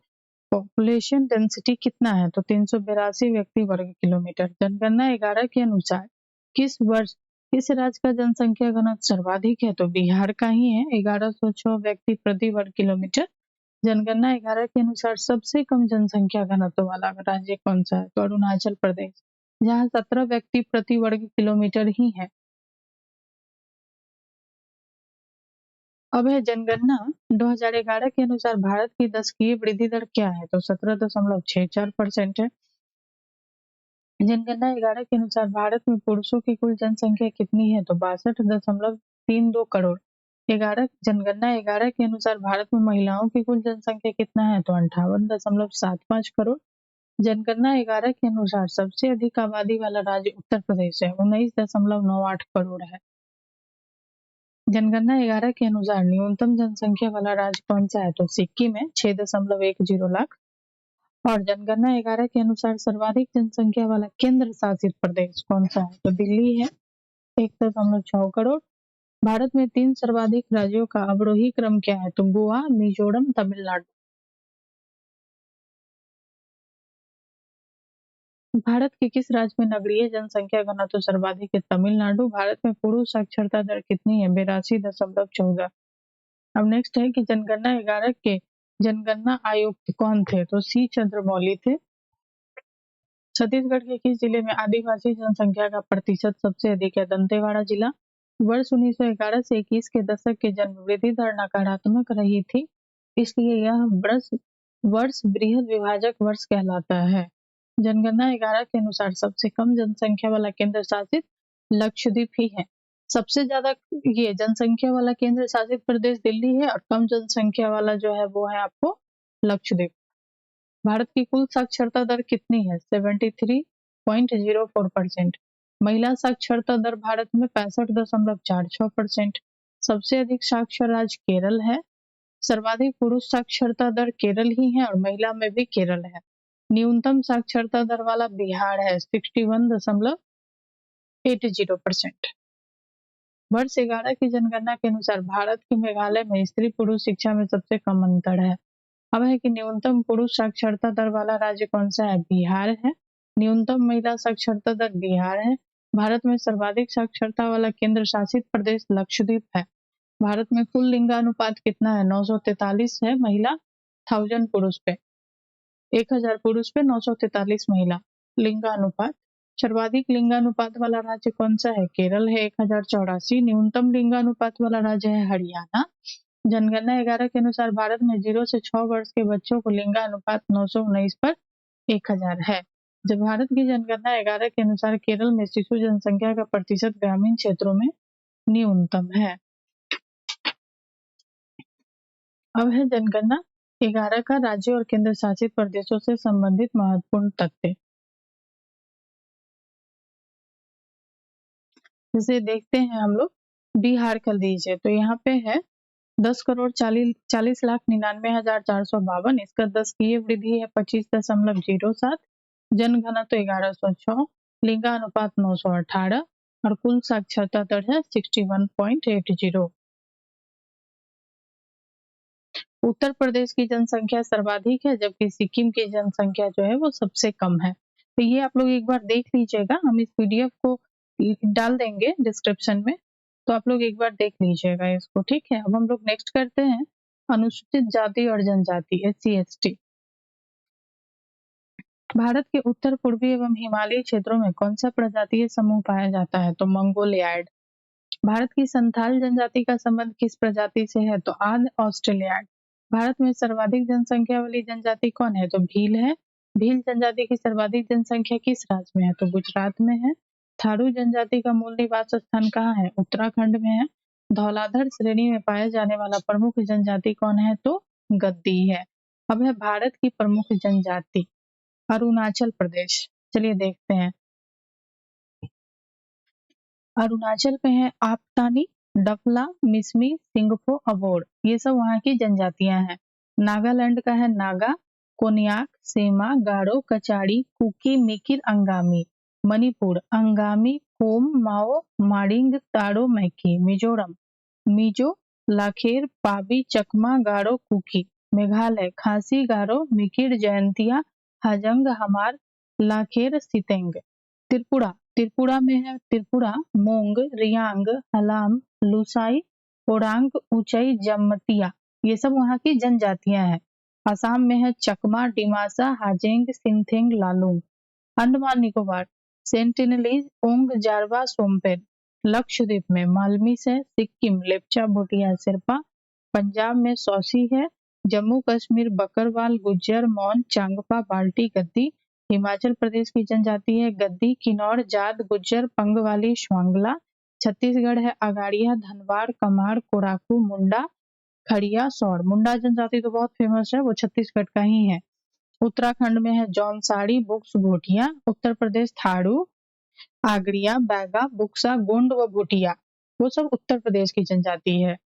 पॉपुलेशन डेंसिटी कितना है, तो 382 व्यक्ति वर्ग किलोमीटर। जनगणना 11 के अनुसार किस वर्ष किस राज्य का जनसंख्या घनत्व सर्वाधिक है, तो बिहार का ही है, 1106 व्यक्ति प्रति वर्ग किलोमीटर। जनगणना 11 के अनुसार सबसे कम जनसंख्या घनत्व वाला राज्य कौन सा है, तो अरुणाचल प्रदेश, जहाँ 17 व्यक्ति प्रति वर्ग किलोमीटर ही है। अब है जनगणना 2011 के अनुसार भारत की दशकीय वृद्धि दर क्या है, तो 17.64% है। जनगणना 11 के अनुसार भारत में पुरुषों की कुल जनसंख्या कितनी है, तो 62.32 करोड़। जनगणना 11 के अनुसार भारत में महिलाओं की कुल जनसंख्या कितना है, तो 58.75 करोड़। जनगणना 11 के अनुसार सबसे अधिक आबादी वाला राज्य उत्तर प्रदेश है, 19.98 करोड़ है। जनगणना 11 के अनुसार न्यूनतम जनसंख्या वाला राज्य कौन सा है, तो सिक्किम है, 6.10 लाख। और जनगणना 11 के अनुसार सर्वाधिक जनसंख्या वाला केंद्र शासित प्रदेश कौन सा है, तो दिल्ली है, 1.6 करोड़। भारत में 3 सर्वाधिक राज्यों का अवरोही क्रम क्या है, तो गोवा, मिजोरम, तमिलनाडु। भारत के किस राज्य में नगरीय जनसंख्या घनत्व सर्वाधिक है, तमिलनाडु। भारत में पुरुष साक्षरता दर कितनी है, 82.14। अब नेक्स्ट है कि जनगणना 11 के जनगणना आयुक्त कौन थे, तो C चंद्रमौली थे। छत्तीसगढ़ के किस जिले में आदिवासी जनसंख्या का प्रतिशत सबसे अधिक है, दंतेवाड़ा जिला। वर्ष 1911 से 21 के दशक के जन्म वृद्धि दर नकारात्मक रही थी, इसलिए यह वर्ष वर्ष बृहद विभाजक वर्ष कहलाता है। जनगणना 11 के अनुसार सबसे कम जनसंख्या वाला केंद्र शासित लक्षद्वीप ही है। सबसे ज्यादा ये जनसंख्या वाला केंद्र शासित प्रदेश दिल्ली है और कम जनसंख्या वाला जो है वो है आपको लक्षद्वीप। भारत की कुल साक्षरता दर कितनी है, 73.04%। महिला साक्षरता दर भारत में 65.46%। सबसे अधिक साक्षर राज्य केरल है। सर्वाधिक पुरुष साक्षरता दर केरल ही है और महिला में भी केरल है। न्यूनतम साक्षरता दर वाला बिहार है, 61.80%। वर्ष 11 की जनगणना के अनुसार भारत के मेघालय में स्त्री पुरुष शिक्षा में सबसे कम अंतर है। अब है कि न्यूनतम पुरुष साक्षरता दर वाला राज्य कौन सा है, बिहार है। न्यूनतम महिला साक्षरता दर बिहार है। भारत में सर्वाधिक साक्षरता वाला केंद्र शासित प्रदेश लक्षद्वीप है। भारत में कुल लिंगानुपात कितना है, 943 है महिला 1000 पुरुष पे, 1000 पुरुष पे 943 महिला लिंगानुपात। सर्वाधिक लिंगानुपात वाला राज्य कौन सा है, केरल है, 1084। न्यूनतम लिंगानुपात वाला राज्य है हरियाणा। जनगणना 11 के अनुसार भारत में 0 से 6 वर्ष के बच्चों को लिंगानुपात 919 पर 1000 है। जब भारत की जनगणना 11 के अनुसार केरल में शिशु जनसंख्या का प्रतिशत ग्रामीण क्षेत्रों में न्यूनतम है। अब है जनगणना 11 का राज्यों और केंद्र शासित प्रदेशों से संबंधित महत्वपूर्ण तथ्य। जैसे देखते हैं हम लोग, बिहार का लीजिए तो यहाँ पे है 10,40,40,99,452। इसका दशकीय वृद्धि है 25.07। जनघनत्व 1106। लिंगानुपात 918 और कुल साक्षरता दर है 61.80। उत्तर प्रदेश की जनसंख्या सर्वाधिक है जबकि सिक्किम की जनसंख्या जो है वो सबसे कम है। तो ये आप लोग एक बार देख लीजिएगा, हम इस पीडीएफ को डाल देंगे डिस्क्रिप्शन में, तो आप लोग एक बार देख लीजिएगा इसको। ठीक है, अब हम लोग नेक्स्ट करते हैं अनुसूचित जाति और जनजाति SC/ST। भारत के उत्तर पूर्वी एवं हिमालयी क्षेत्रों में कौन सा प्रजातीय समूह पाया जाता है? तो मंगोलियाड। भारत की संथाल जनजाति का संबंध किस प्रजाति से है? तो आद ऑस्ट्रेलियाड। भारत में सर्वाधिक जनसंख्या वाली जनजाति कौन है? तो भील है। भील जनजाति की सर्वाधिक जनसंख्या किस राज्य में है? तो गुजरात में है। थारू जनजाति का मूल निवास स्थान कहाँ है? उत्तराखंड में है। धौलाधर श्रेणी में पाया जाने वाला प्रमुख जनजाति कौन है? तो गद्दी है। अब है भारत की प्रमुख जनजाति अरुणाचल प्रदेश। चलिए देखते हैं। अरुणाचल में है आपतानी, डफला, मिसमी, सिंगफो, अबोर। ये सब वहाँ की जनजातियां हैं। नागालैंड का है नागा, कोन्याक, सेमा, गारो, कचाड़ी, कुकी, मिकिर, अंगामी। मणिपुर अंगामी, कोम, माओ, माडिंग, ताड़ो, मैकी। मिजोरम मिजो, लाखेर, पाबी, चकमा, गारो, कुकी। मेघालय खासी, गारो, मिकिर, जयंतिया, हाजंग, हमार, लाखेर, सितेंग। त्रिपुरा त्रिपुरा में है त्रिपुरा, मोंग, रियांग, हलाम, लुसाई, ओरांग, ऊंचाई, जमतिया। ये सब वहाँ की जनजातियां हैं। असम में है चकमा, डिमासा, हाजेंग, सिंथेंग, लालूंग। अंडमान निकोबार सेंटिनलीज, ओंग, जारवा, सोमपेन। लक्षद्वीप में मालमीस है। सिक्किम लेप्चा, भूटिया, शेरपा। पंजाब में सौसी है। जम्मू कश्मीर बकरवाल, गुज्जर, मौन, चांगपा, बाल्टी, गद्दी। हिमाचल प्रदेश की जनजाति है गद्दी, किन्नौर, जाट, गुज्जर, पंगवाली, श्वांगला। छत्तीसगढ़ है अगाड़िया, धनवाड़, कमार, कोराकू, मुंडा, खड़िया, सौर। मुंडा जनजाति तो बहुत फेमस है, वो छत्तीसगढ़ का ही है। उत्तराखंड में है जौनसाड़ी, बुक्स, भूटिया। उत्तर प्रदेश थारू, आगरिया, बैगा, बुक्सा, गोंड व भूटिया। वो सब उत्तर प्रदेश की जनजाति है।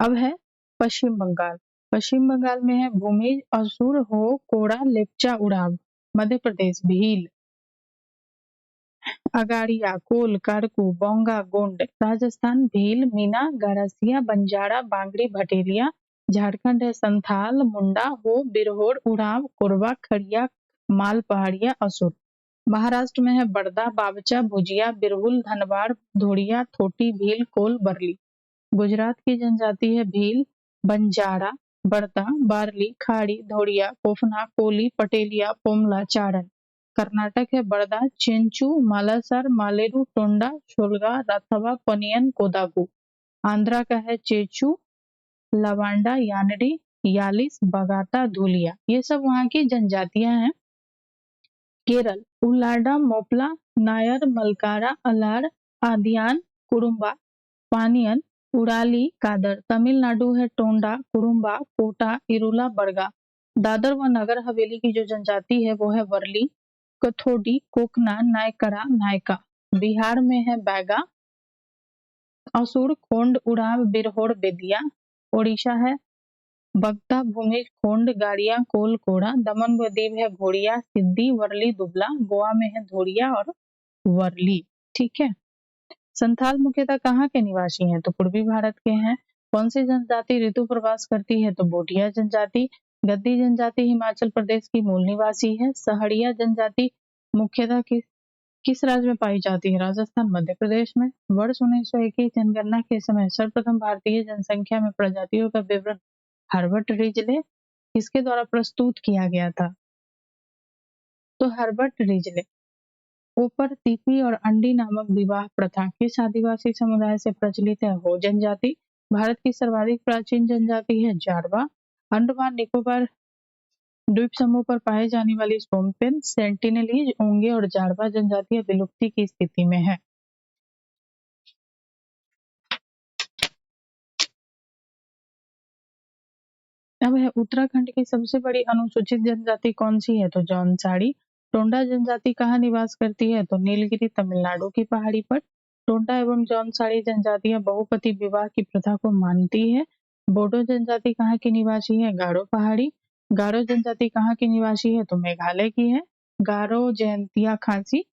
अब है पश्चिम बंगाल। पश्चिम बंगाल में है भूमिज, असुर, हो, कोड़ा, लेप्चा, उड़ाव। मध्य प्रदेश भील, अगाड़िया, कोल, कारकू, बोंगा, गोंड। राजस्थान भील, मीना, गारसिया, बंजारा, बांगड़ी, भटेरिया। झारखंड है संथाल, मुंडा, हो, बिरहोर, उड़ाव, कोरबा, खड़िया, माल पहाड़िया, असुर। महाराष्ट्र में है बड़दा, बावचा, भुजिया, बिरहुल, धनवाड़, धोड़िया, थोटी, भील, कोल, बरली। गुजरात की जनजाति है भील, बंजारा, बड़दा, बारली, खाड़ी, धोड़िया, कोफना, कोली, पटेलिया, पोमला, चारण। कर्नाटक है बड़दा, चेंचू, मालासर, मालेरू, टोंडा, शोलगा, राथवा, पनियन, कोदागु। आंध्रा का है चेचू, लवांडा, यानडी, यालिस, बगाता, धुलिया। ये सब वहाँ की जनजातियां हैं। केरल उल्लाडा, मोपला, नायर, मलकारा, अलार, आदियान, कुरुम्बा, पानियन, उड़ाली, कादर। तमिलनाडु है टोंडा, कुरुम्बा, कोटा, इरुला, बरगा। दादर व नगर हवेली की जो जनजाति है वो है वर्ली, कथोडी, कोकना, नायकरा, नायका। बिहार में है बैगा, असुर, खोंड, उड़ाव, बिरहोर, बेदिया। ओडिशा है बगता, भूमिज, खोंड, गाड़िया, कोल, कोड़ा। दमन व दीव है घोड़िया, सिद्धी, वर्ली, दुबला। गोवा में है धोड़िया और वर्ली। ठीक है। संथाल मुख्यतः कहाँ के निवासी हैं? तो पूर्वी भारत के हैं। कौन सी जनजाति ऋतु प्रवास करती है? तो बोटिया जनजाति। गद्दी जनजाति हिमाचल प्रदेश की मूल निवासी है। सहरिया जनजाति मुख्यतः किस राज्य में पाई जाती है? राजस्थान, मध्य प्रदेश में। वर्ष 1921 जनगणना के समय सर्वप्रथम भारतीय जनसंख्या में प्रजातियों का विवरण हर्बर्ट रिजले किसके द्वारा प्रस्तुत किया गया था? तो हर्बर्ट रिजले। ऊपर तिपी और अंडी नामक विवाह प्रथा किस आदिवासी समुदाय से प्रचलित है? हो जनजाति। भारत की सर्वाधिक प्राचीन जनजाति है जारवा। अंडमान निकोबार द्वीप समूह पर पाए जाने वाली सोमपेन, सेंटिनलीज, ओंगे और जारवा जनजातियां विलुप्ति की स्थिति में है। अब अब है उत्तराखंड की सबसे बड़ी अनुसूचित जनजाति कौन सी है? तो जौनसाड़ी। टोंडा जनजाति कहाँ निवास करती है? तो नीलगिरी तमिलनाडु की पहाड़ी पर। टोंडा एवं जौनसाड़ी जनजातियां बहुपति विवाह की प्रथा को मानती है। बोडो जनजाति कहाँ की निवासी है? गारो पहाड़ी। गारो जनजाति कहाँ की निवासी है? तो मेघालय की है। गारो जयंतिया खासी।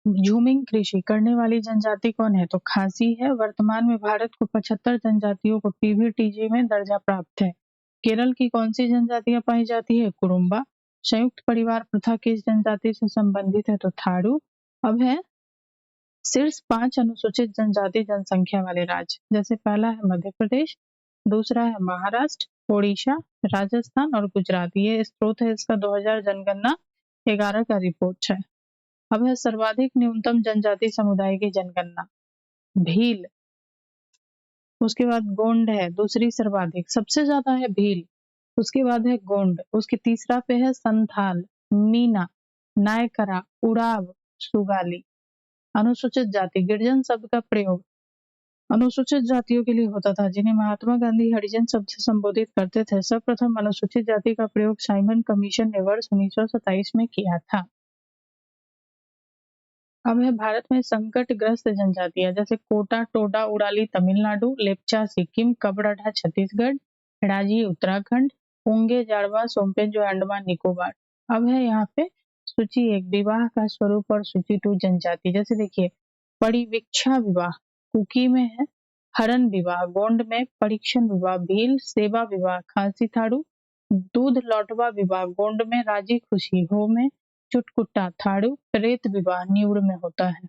झूमिंग कृषि करने वाली जनजाति कौन है? तो खासी है। वर्तमान में भारत को 75 जनजातियों को पीवीटीजी में दर्जा प्राप्त है। केरल की कौन सी जनजातियां पाई जाती है? कुरुम्बा। संयुक्त परिवार प्रथा किस जनजाति से संबंधित है? तो थारू। अब है शीर्ष 5 अनुसूचित जनजाति जनसंख्या वाले राज्य, जैसे पहला है मध्य प्रदेश, दूसरा है महाराष्ट्र, उड़ीसा, राजस्थान और गुजरात। ये स्रोत है इसका 2000 जनगणना 11 का रिपोर्ट है। अब है सर्वाधिक न्यूनतम जनजाति समुदाय की जनगणना। भील, उसके बाद गोंड है दूसरी सर्वाधिक, सबसे ज्यादा है भील, उसके बाद है गोंड, उसके तीसरा पे है संथाल, मीना, नायकरा, उड़ाव, सुगाली। अनुसूचित जाति गिरिजन शब्द का प्रयोग अनुसूचित जातियों के लिए होता था जिन्हें महात्मा गांधी हरिजन शब्द से संबोधित करते थे। सर्वप्रथम अनुसूचित जाति का प्रयोग साइमन कमीशन ने वर्ष 1927 में किया था। अब है भारत में संकटग्रस्त जनजातियां, जैसे कोटा टोडा उड़ाली तमिलनाडु, लेप्चा सिक्किम, कबरड़ा छत्तीसगढ़, राजी उत्तराखंड, ओंगे जाड़वा सोमपेन जो अंडमान निकोबार। अब है यहाँ पे सूची 1 विवाह का स्वरूप और सूची 2 जनजाति। जैसे देखिए परिवीक्षा विवाह कुकी में है, हरन विवाह गोंड में, परीक्षण विवाह भील, सेवा विवाह खांसी थाड़ू, दूध लौटवा विवाह गोंड में, राजी खुशी हो में, चुटकुट्टा थाड़ू, प्रेत विवाह न्यूर में होता है।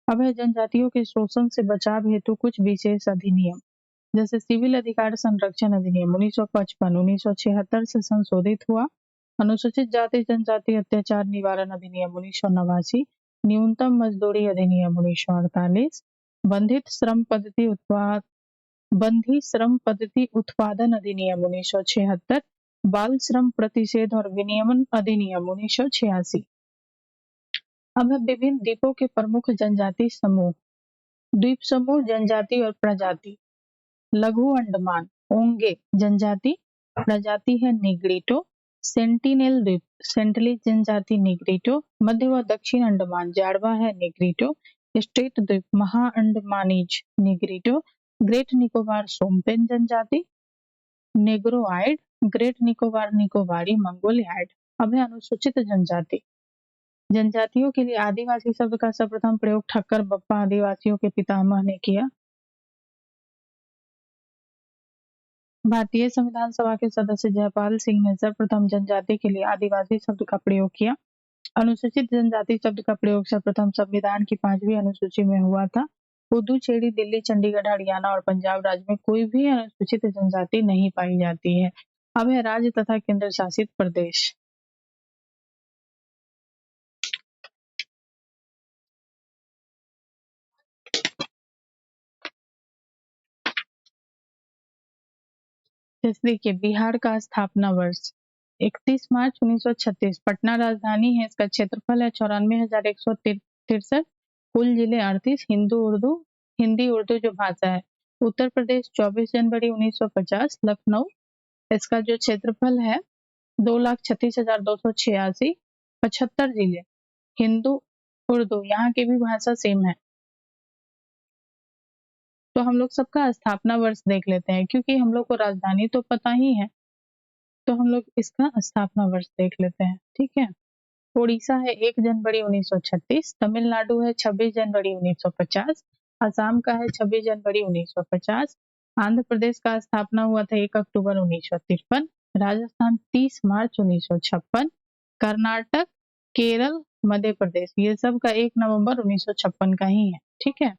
अब है जनजातियों के शोषण से बचाव हेतु कुछ विशेष अधिनियम, जैसे सिविल अधिकार संरक्षण अधिनियम 1955 1976 से संशोधित हुआ। अनुसूचित जाति जनजाति अत्याचार निवारण अधिनियम 1989, न्यूनतम मजदूरी अधिनियम 1948, बंधी श्रम पद्धति उत्पादन अधिनियम 1976, बाल श्रम प्रतिषेध और विनियमन अधिनियम 1986। अब है विभिन्न द्वीपों के प्रमुख जनजाति समूह। द्वीप समूह जनजाति और प्रजाति। लघु अंडमान ओंगे जनजाति, प्रजाति है निग्रिटो। सेंटिनेल द्वीप सेंटली जनजाति निग्रिटो। मध्य व दक्षिण अंडमान जाड़वा है निग्रिटो। स्टेट द्वीप महा Andamanese Negrito. Great Nicobar Shompen जनजाति नेग्रोआइड। ग्रेट निकोबार निकोबारी मंगोलियाइड। अब है अनुसूचित जनजाति। जनजातियों के लिए आदिवासी शब्द का सर्वप्रथम प्रयोग ठक्कर बप्पा आदिवासियों के पितामह ने किया। भारतीय संविधान सभा के सदस्य जयपाल सिंह ने सर्वप्रथम जनजाति के लिए आदिवासी शब्द का प्रयोग किया। अनुसूचित जनजाति शब्द का प्रयोग सर्वप्रथम संविधान की 5वीं अनुसूची में हुआ था। पुदुचेरी दिल्ली चंडीगढ़ हरियाणा और पंजाब राज्य में कोई भी अनुसूचित जनजाति नहीं पाई जाती है। अब है राज्य तथा केंद्र शासित प्रदेश। जैसे देखिए बिहार का स्थापना वर्ष 31 मार्च 1936, पटना राजधानी है, इसका क्षेत्रफल है 94,163, कुल जिले 38, हिंदी उर्दू जो भाषा है। उत्तर प्रदेश 24 जनवरी 1950, लखनऊ, इसका जो क्षेत्रफल है 2,36,286, 75 जिले, हिंदू उर्दू यहाँ की भी भाषा सेम है। तो हम लोग सबका स्थापना वर्ष देख लेते हैं, क्योंकि हम लोग को राजधानी तो पता ही है, तो हम लोग इसका स्थापना वर्ष देख लेते हैं। ठीक है, उड़ीसा है 1 जनवरी 1936, तमिलनाडु है 26 जनवरी 1950, असम का है 26 जनवरी 1950, आंध्र प्रदेश का स्थापना हुआ था 1 अक्टूबर 1953, राजस्थान 30 मार्च 1956, कर्नाटक, केरल, मध्य प्रदेश ये सब का 1 नवंबर 1956 का ही है। ठीक है,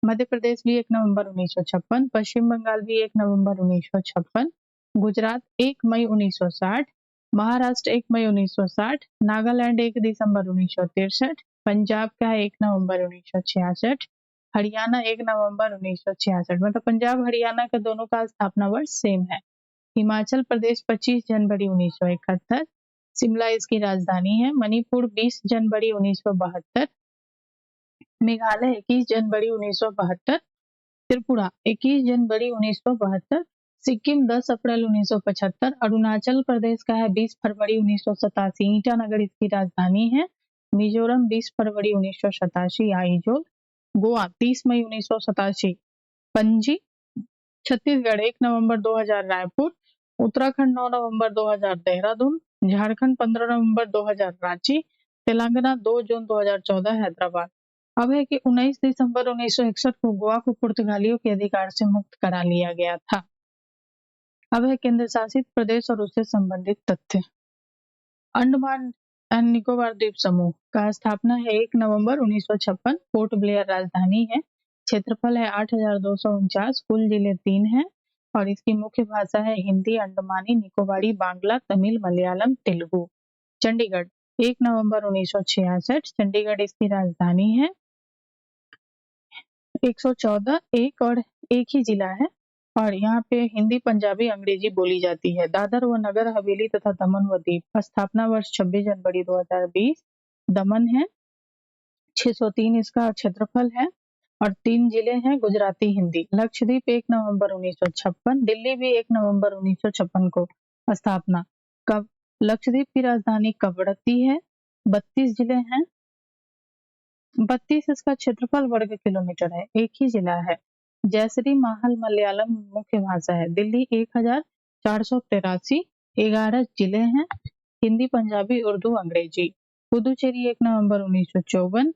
मध्य प्रदेश भी 1 नवंबर 1956, पश्चिम बंगाल भी 1 नवंबर 1956, गुजरात 1 मई 1960, महाराष्ट्र 1 मई 1960, नागालैंड 1 दिसंबर 1963, पंजाब का 1 नवंबर 1966, हरियाणा 1 नवंबर 1966, मतलब पंजाब हरियाणा का दोनों का स्थापना वर्ष सेम है। हिमाचल प्रदेश 25 जनवरी 1971, शिमला इसकी राजधानी है। मणिपुर 20 जनवरी 1972, मेघालय 21 जनवरी 1972, त्रिपुरा 21 जनवरी 1972, सिक्किम 10 अप्रैल 1975, अरुणाचल प्रदेश का है 20 फरवरी 1987, ईटानगर इसकी राजधानी है। मिजोरम 20 फरवरी 1987, आइजोल। गोवा 30 मई 1987, पणजी। छत्तीसगढ़ 1 नवंबर 2000, रायपुर। उत्तराखंड 9 नवंबर 2000, देहरादून। झारखंड 15 नवंबर 2000, रांची। तेलंगाना 2 जून 2014, हैदराबाद। अब है कि 19 दिसंबर 1961 को गोवा को पुर्तगालियों के अधिकार से मुक्त करा लिया गया था। अब है केंद्र शासित प्रदेश और उससे संबंधित तथ्य। अंडमान एंड निकोबार द्वीप समूह का स्थापना है 1 नवंबर 1956, पोर्ट ब्लेयर राजधानी है। क्षेत्रफल है 8,249, कुल जिले 3 हैं और इसकी मुख्य भाषा है हिंदी, अंडमानी, निकोबारी, बांग्ला, तमिल, मलयालम, तेलुगु। चंडीगढ़ 1 नवंबर 1966, चंडीगढ़ इसकी राजधानी है। 114 एक और एक ही जिला है और यहाँ पे हिंदी, पंजाबी, अंग्रेजी बोली जाती है। दादर व नगर हवेली तथा दमन व दीव, स्थापना वर्ष 26 जनवरी 2020। दमन है 603 इसका क्षेत्रफल है और 3 जिले हैं, गुजराती, हिंदी। लक्षद्वीप 1 नवंबर 1956, दिल्ली भी 1 नवंबर 1956 को स्थापना। कब लक्षद्वीप की राजधानी कवरत्ती है। 32 जिले हैं, 32 इसका क्षेत्रफल वर्ग किलोमीटर है, एक ही जिला है। जयश्री माहल मलयालम मुख्य भाषा है। दिल्ली 1483, 11 जिले हैं, हिंदी, पंजाबी, उर्दू, अंग्रेजी। पुदुचेरी 1 नवंबर 1954,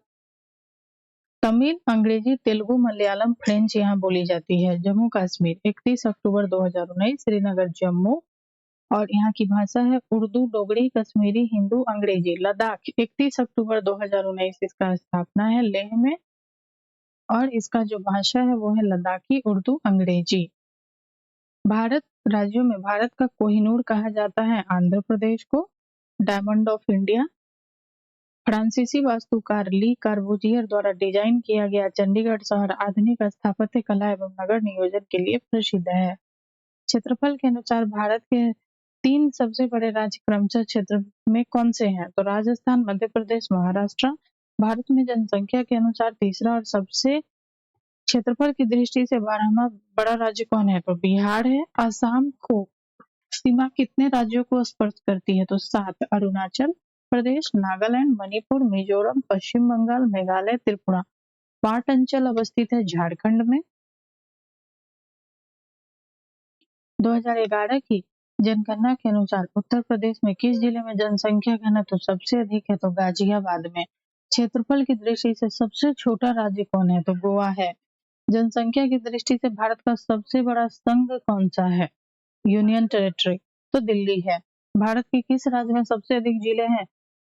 तमिल, अंग्रेजी, तेलुगु, मलयालम, फ्रेंच यहाँ बोली जाती है। जम्मू कश्मीर 31 अक्टूबर 2019, श्रीनगर, जम्मू और यहाँ की भाषा है उर्दू, डोगरी, कश्मीरी, हिंदू, अंग्रेजी। लद्दाख 31 अक्टूबर 2019 इसका स्थापना है लेह में और इसका जो भाषा है वो है लद्दाखी, उर्दू, अंग्रेजी। भारत राज्यों में भारत का कोहिनूर कहा जाता है आंध्र प्रदेश को। डायमंड ऑफ इंडिया, फ्रांसीसी वास्तुकार ली कार्बूजियर द्वारा डिजाइन किया गया चंडीगढ़ शहर आधुनिक स्थापत्य कला एवं नगर नियोजन के लिए प्रसिद्ध है। क्षेत्रफल के अनुसार भारत के 3 सबसे बड़े राज्य क्रमशः क्षेत्र में कौन से हैं? तो राजस्थान, मध्य प्रदेश, महाराष्ट्र। भारत में जनसंख्या के अनुसार तीसरा और सबसे क्षेत्रफल की दृष्टि से 12वां बड़ा राज्य कौन है? तो बिहार है। असम को सीमा कितने राज्यों को स्पर्श करती है? तो 7, अरुणाचल प्रदेश, नागालैंड, मणिपुर, मिजोरम, पश्चिम बंगाल, मेघालय, त्रिपुरा। 8 अंचल अवस्थित है झारखंड में। 2011 की जनगणना के अनुसार उत्तर प्रदेश में किस जिले में जनसंख्या घनत्व सबसे अधिक है? तो गाजियाबाद में। क्षेत्रफल की दृष्टि से सबसे छोटा राज्य कौन है? तो गोवा है। जनसंख्या की दृष्टि से भारत का सबसे बड़ा संघ कौन सा है? यूनियन टेरिटरी, तो दिल्ली है। भारत के किस राज्य में सबसे अधिक जिले हैं?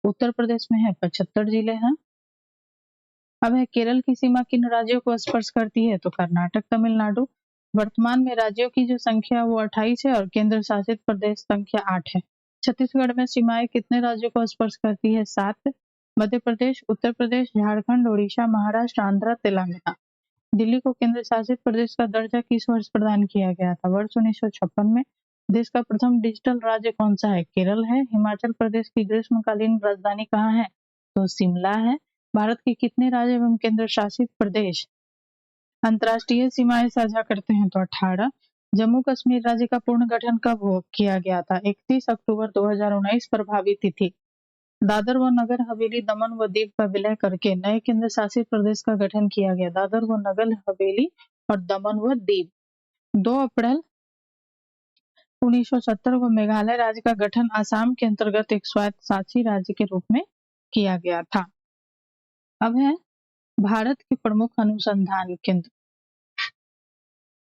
उत्तर प्रदेश में है, 75 जिले हैं। अब है केरल की सीमा किन राज्यों को स्पर्श करती है? तो कर्नाटक, तमिलनाडु। वर्तमान में राज्यों की जो संख्या वो 28 है और केंद्र शासित प्रदेश संख्या 8 है। छत्तीसगढ़ में सीमाएं कितने राज्यों को स्पर्श करती है? 7। मध्य प्रदेश, उत्तर प्रदेश, झारखंड, उड़ीसा, महाराष्ट्र, आंध्र, तेलंगाना। दिल्ली को केंद्र शासित प्रदेश का दर्जा किस वर्ष प्रदान किया गया था? वर्ष 1956 में। देश का प्रथम डिजिटल राज्य कौन सा है? केरल है। हिमाचल प्रदेश की ग्रीष्मकालीन राजधानी कहाँ है? तो शिमला है। भारत के कितने राज्य एवं केंद्र शासित प्रदेश अंतर्राष्ट्रीय सीमाएं साझा करते हैं? तो 18। जम्मू कश्मीर राज्य का पूर्ण गठन कब किया गया था? 31 अक्टूबर 2019। प्रभावी तिथि। दादर व नगर हवेली, दमन व दीव का विलय करके नए केंद्र शासित प्रदेश का गठन किया गया। दादर व नगर हवेली और दमन व दीव। 2 अप्रैल 1970 को मेघालय राज्य का गठन असम के अंतर्गत एक स्वायत्त शासी राज्य के रूप में किया गया था। अब है भारत के प्रमुख अनुसंधान केंद्र।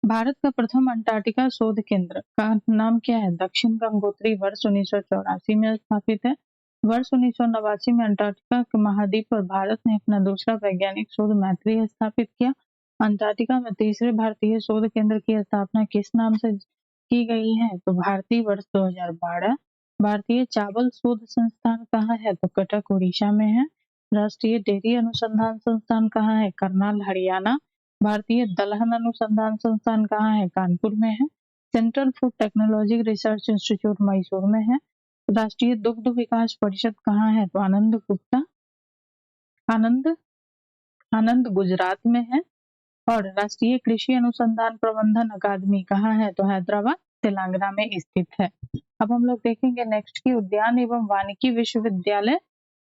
भारत का प्रथम अंटार्कटिका शोध केंद्र का नाम क्या है? दक्षिण गंगोत्री, वर्ष 1984 में स्थापित है। वर्ष 1989 में अंटार्कटिका के महाद्वीप पर भारत ने अपना दूसरा वैज्ञानिक शोध मैत्री स्थापित किया। अंटार्कटिका में तीसरे भारतीय शोध केंद्र की स्थापना किस नाम से की गई है? तो भारतीय, वर्ष 2012। भारतीय चावल शोध संस्थान कहाँ है? तो कटक, उड़ीसा में है। राष्ट्रीय डेयरी अनुसंधान संस्थान कहाँ है? करनाल, हरियाणा। भारतीय दलहन अनुसंधान संस्थान कहाँ है? कानपुर में है। Central food technology research institute Mysore में है। राष्ट्रीय दुग्ध विकास परिषद कहाँ है? तो आनंद गुप्ता, आनंद आनंद गुजरात में है। और राष्ट्रीय कृषि अनुसंधान प्रबंधन अकादमी कहाँ है, तो हैदराबाद तेलंगाना में स्थित है। अब हम लोग देखेंगे नेक्स्ट की उद्यान एवं वानिकी विश्वविद्यालय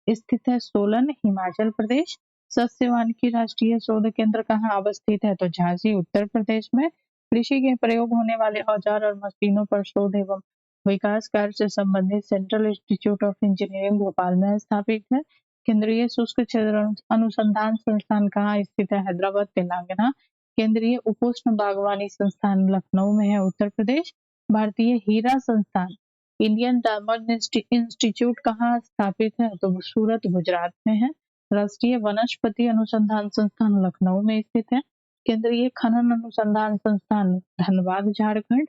स्थित है सोलन, हिमाचल प्रदेश। सस्य वानिकी राष्ट्रीय शोध केंद्र कहाँ अवस्थित है, तो झांसी, उत्तर प्रदेश में। कृषि के प्रयोग होने वाले औजार और मशीनों पर शोध एवं विकास कार्य से संबंधित central institute of engineering Bhopal में स्थापित है। केंद्रीय शुष्क क्षेत्र अनुसंधान संस्थान कहाँ स्थित है, हैदराबाद तेलंगाना। केंद्रीय उपोष्ण बागवानी संस्थान लखनऊ में है, उत्तर प्रदेश। भारतीय हीरा संस्थान इंडियन डायमंड इंस्टीट्यूट कहाँ स्थापित है, तो सूरत, गुजरात में है। राष्ट्रीय वनस्पति अनुसंधान संस्थान लखनऊ में स्थित है। केंद्रीय खनन अनुसंधान संस्थान Dhanbad, Jharkhand.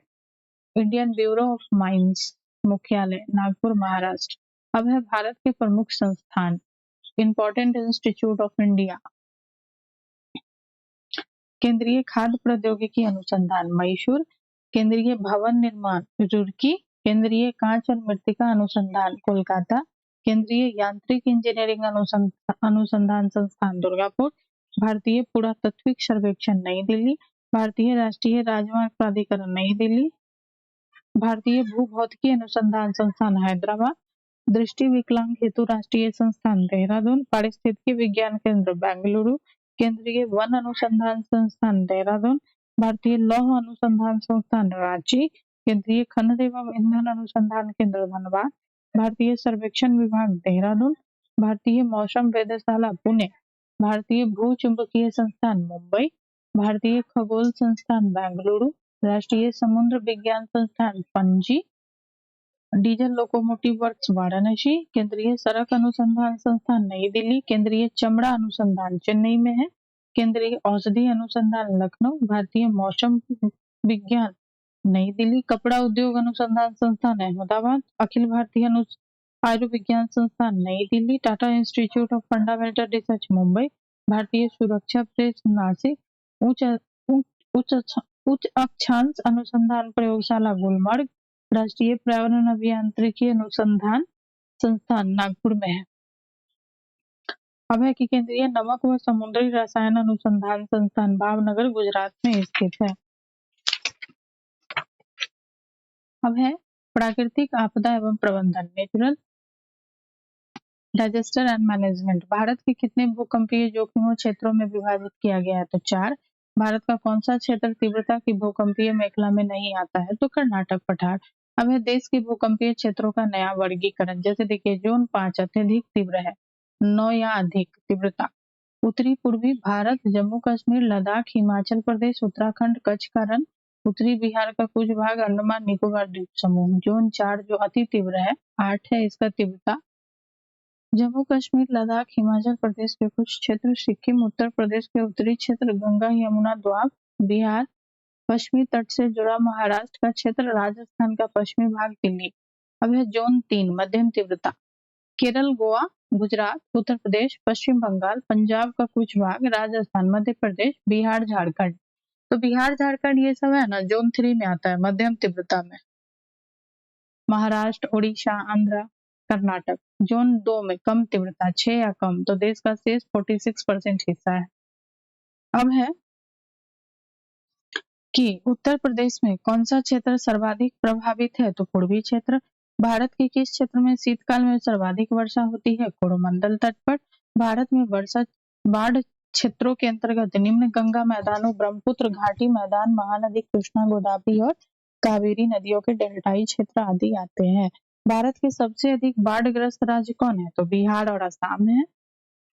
Indian bureau of mines मुख्यालय नागपुर, महाराष्ट्र। अब है भारत के प्रमुख संस्थान। इम्पोर्टेंट इंस्टीट्यूट ऑफ इंडिया, केंद्रीय खाद्य प्रौद्योगिकी अनुसंधान मैसूर। केंद्रीय भवन निर्माण रुड़की। केंद्रीय कांच और मृत्तिका अनुसंधान कोलकाता। केंद्रीय यांत्रिक इंजीनियरिंग अनुसंधान संस्थान दुर्गापुर। भारतीय पुरातत्विक सर्वेक्षण नई दिल्ली। भारतीय राष्ट्रीय राजमार्ग प्राधिकरण नई दिल्ली। भारतीय भूभौतिकी अनुसंधान संस्थान हैदराबाद। दृष्टि विकलांग हेतु राष्ट्रीय संस्थान देहरादून। पारिस्थितिकी विज्ञान केंद्र बेंगलुरु। केंद्रीय वन अनुसंधान संस्थान देहरादून। भारतीय लौह अनुसंधान संस्थान रांची। केंद्रीय खनिज एवं ईंधन अनुसंधान केंद्र धनबाद। भारतीय सर्वेक्षण विभाग देहरादून। भारतीय मौसम वेधशाला पुणे। भारतीय भू चुंबकीय संस्थान मुंबई। भारतीय खगोल संस्थान बेंगलुरु। राष्ट्रीय समुद्र विज्ञान संस्थान Panaji. Diesel locomotive works Varanasi. केंद्रीय सड़क अनुसंधान संस्थान नई दिल्ली। केंद्रीय चमड़ा अनुसंधान चेन्नई में है। केंद्रीय औषधि अनुसंधान लखनऊ। भारतीय मौसम विज्ञान नई दिल्ली। कपड़ा उद्योग अनुसंधान संस्थान अहमदाबाद। अखिल भारतीय आयुर्विज्ञान संस्थान नई Delhi. Tata institute of fundamental research Mumbai. भारतीय सुरक्षा प्रेस नासिक। उच्च उच्च उच्च अक्षांश अनुसंधान प्रयोगशाला गुलमर्ग। राष्ट्रीय पर्यावरण अभियांत्रिकी अनुसंधान संस्थान नागपुर में है। अब है कि केंद्रीय नमक व समुद्री रसायन अनुसंधान संस्थान भावनगर, गुजरात में स्थित है। अब है प्राकृतिक आपदा एवं प्रबंधन, natural disaster and management. Bharat के कितने भूकंपीय जोखिमों क्षेत्रों में विभाजित किया गया है, तो 4। भारत का कौन सा क्षेत्र तीव्रता की भूकंपीय मेखला में नहीं आता है, तो कर्नाटक पठार। अब है देश के भूकंपीय क्षेत्रों का नया वर्गीकरण। जैसे देखिए जोन 5 अत्यधिक तीव्र है, 9 या अधिक तीव्रता। उत्तरी पूर्वी भारत, जम्मू कश्मीर, लद्दाख, हिमाचल प्रदेश, उत्तराखंड, कच्छ का रण, उत्तरी बिहार का कुछ भाग, अंडमान निकोबार द्वीप समूह। जोन 4 जो अति तीव्र है, 8 है इसका तीव्रता। जम्मू कश्मीर, लद्दाख, हिमाचल प्रदेश के कुछ क्षेत्र, सिक्किम, उत्तर प्रदेश के उत्तरी क्षेत्र, गंगा यमुना द्वाब, बिहार, पश्चिमी तट से जुड़ा महाराष्ट्र का क्षेत्र, राजस्थान का पश्चिमी भाग, दिल्ली। अब है जोन 3 मध्यम तीव्रता। केरल, गोवा, गुजरात, उत्तर प्रदेश, पश्चिम बंगाल, पंजाब का कुछ भाग, राजस्थान, मध्य प्रदेश, बिहार, झारखंड। तो बिहार, झारखंड ये सब है ना जोन 3 में आता है, मध्यम तीव्रता में। महाराष्ट्र, उड़ीसा, आंध्र, कर्नाटक जोन 2 में कम तीव्रता, 6 या कम। तो देश का शेष 46% हिस्सा है। अब है कि उत्तर प्रदेश में कौन सा क्षेत्र सर्वाधिक प्रभावित है, तो पूर्वी क्षेत्र। भारत के किस क्षेत्र में शीतकाल में सर्वाधिक वर्षा होती है, कोरोमंडल तट पर। भारत में वर्षा बाढ़ क्षेत्रों के अंतर्गत निम्न गंगा मैदानों, ब्रह्मपुत्र घाटी मैदान, महानदी कृष्णा, गोदावरी और कावेरी नदियों के डेल्टाई क्षेत्र आदि आते हैं। भारत के सबसे अधिक बाढ़ग्रस्त राज्य कौन है, तो बिहार और असम है।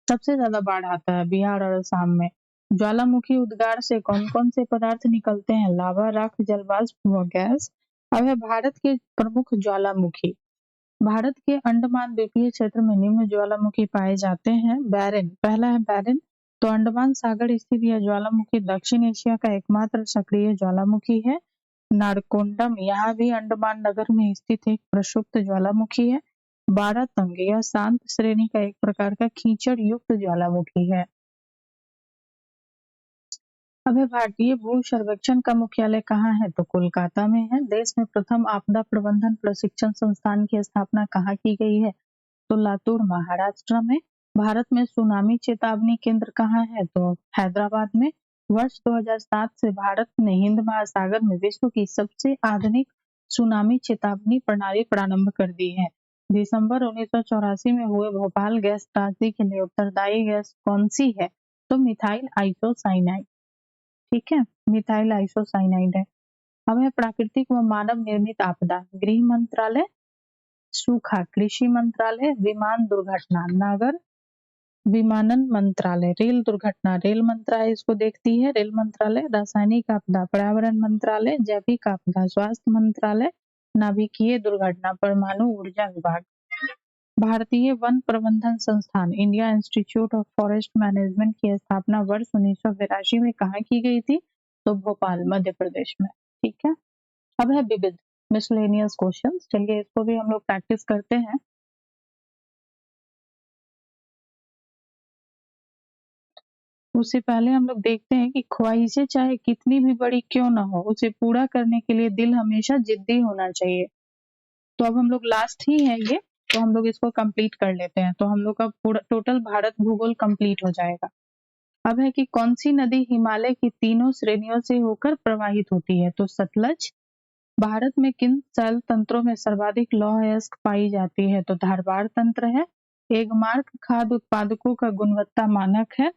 सबसे ज्यादा बाढ़ आता है बिहार और असम में। ज्वालामुखी उद्गार से कौन कौन से पदार्थ निकलते हैं, लावा, राख, जलवाष्प व गैस। अब है भारत के प्रमुख ज्वालामुखी। भारत के अंडमान द्वीपीय क्षेत्र में निम्न ज्वालामुखी पाए जाते हैं। बैरन, पहला है बैरन। तो अंडमान सागर स्थित यह ज्वालामुखी दक्षिण एशिया का एकमात्र सक्रिय ज्वालामुखी है। नारकोंडम, यहाँ भी अंडमान नगर में स्थित एक प्रक्षुब्ध ज्वालामुखी है। बारातंग, यह शांत श्रेणी का एक प्रकार का कीचड़ युक्त ज्वालामुखी है। अब है भारतीय भू सर्वेक्षण का मुख्यालय कहाँ है, तो कोलकाता में है। देश में प्रथम आपदा प्रबंधन प्रशिक्षण संस्थान की स्थापना कहाँ की गई है, तो लातूर, महाराष्ट्र में। भारत में सुनामी चेतावनी केंद्र कहाँ है, तो हैदराबाद में। वर्ष 2007 से भारत ने हिंद महासागर में विश्व की सबसे आधुनिक सुनामी चेतावनी प्रणाली प्रारंभ कर दी है। दिसंबर 1984 में हुए भोपाल गैस त्रासदी के लिए उत्तरदायी गैस कौन सी है? तो मिथाइल आइसोसाइनाइड। ठीक है, मिथाइल आइसोसाइनाइड है। अब है प्राकृतिक व मानव निर्मित आपदा। गृह मंत्रालय, सूखा कृषि मंत्रालय, विमान दुर्घटना नागर विमानन मंत्रालय, रेल दुर्घटना रेल मंत्रालय इसको देखती है, रेल मंत्रालय, रासायनिक आपदा पर्यावरण मंत्रालय, जैविक आपदा स्वास्थ्य मंत्रालय, नाभिकीय दुर्घटना परमाणु ऊर्जा विभाग। भारतीय वन प्रबंधन संस्थान India institute of forest management की स्थापना वर्ष 1982 में कहाँ की गई थी? तो भोपाल मध्य प्रदेश में। ठीक है, अब है विविध मिसलेनियस क्वेश्चंस। चलिए इसको भी हम लोग प्रैक्टिस करते हैं। उससे पहले हम लोग देखते हैं कि ख्वाहिशें चाहे कितनी भी बड़ी क्यों ना हो, उसे पूरा करने के लिए दिल हमेशा जिद्दी होना चाहिए। तो अब हम लोग लास्ट ही है ये, तो हम लोग इसको कंप्लीट कर लेते हैं, तो हम लोग का पूरा टोटल भारत भूगोल कंप्लीट हो जाएगा। अब है कि कौन सी नदी हिमालय की तीनों श्रेणियों से होकर प्रवाहित होती है? तो सतलज। भारत में किन शैल तंत्रों में सर्वाधिक लौह अयस्क पाई जाती है? तो धारवाड़ तंत्र है। एगमार्क खाद्य उत्पादकों का गुणवत्ता मानक है।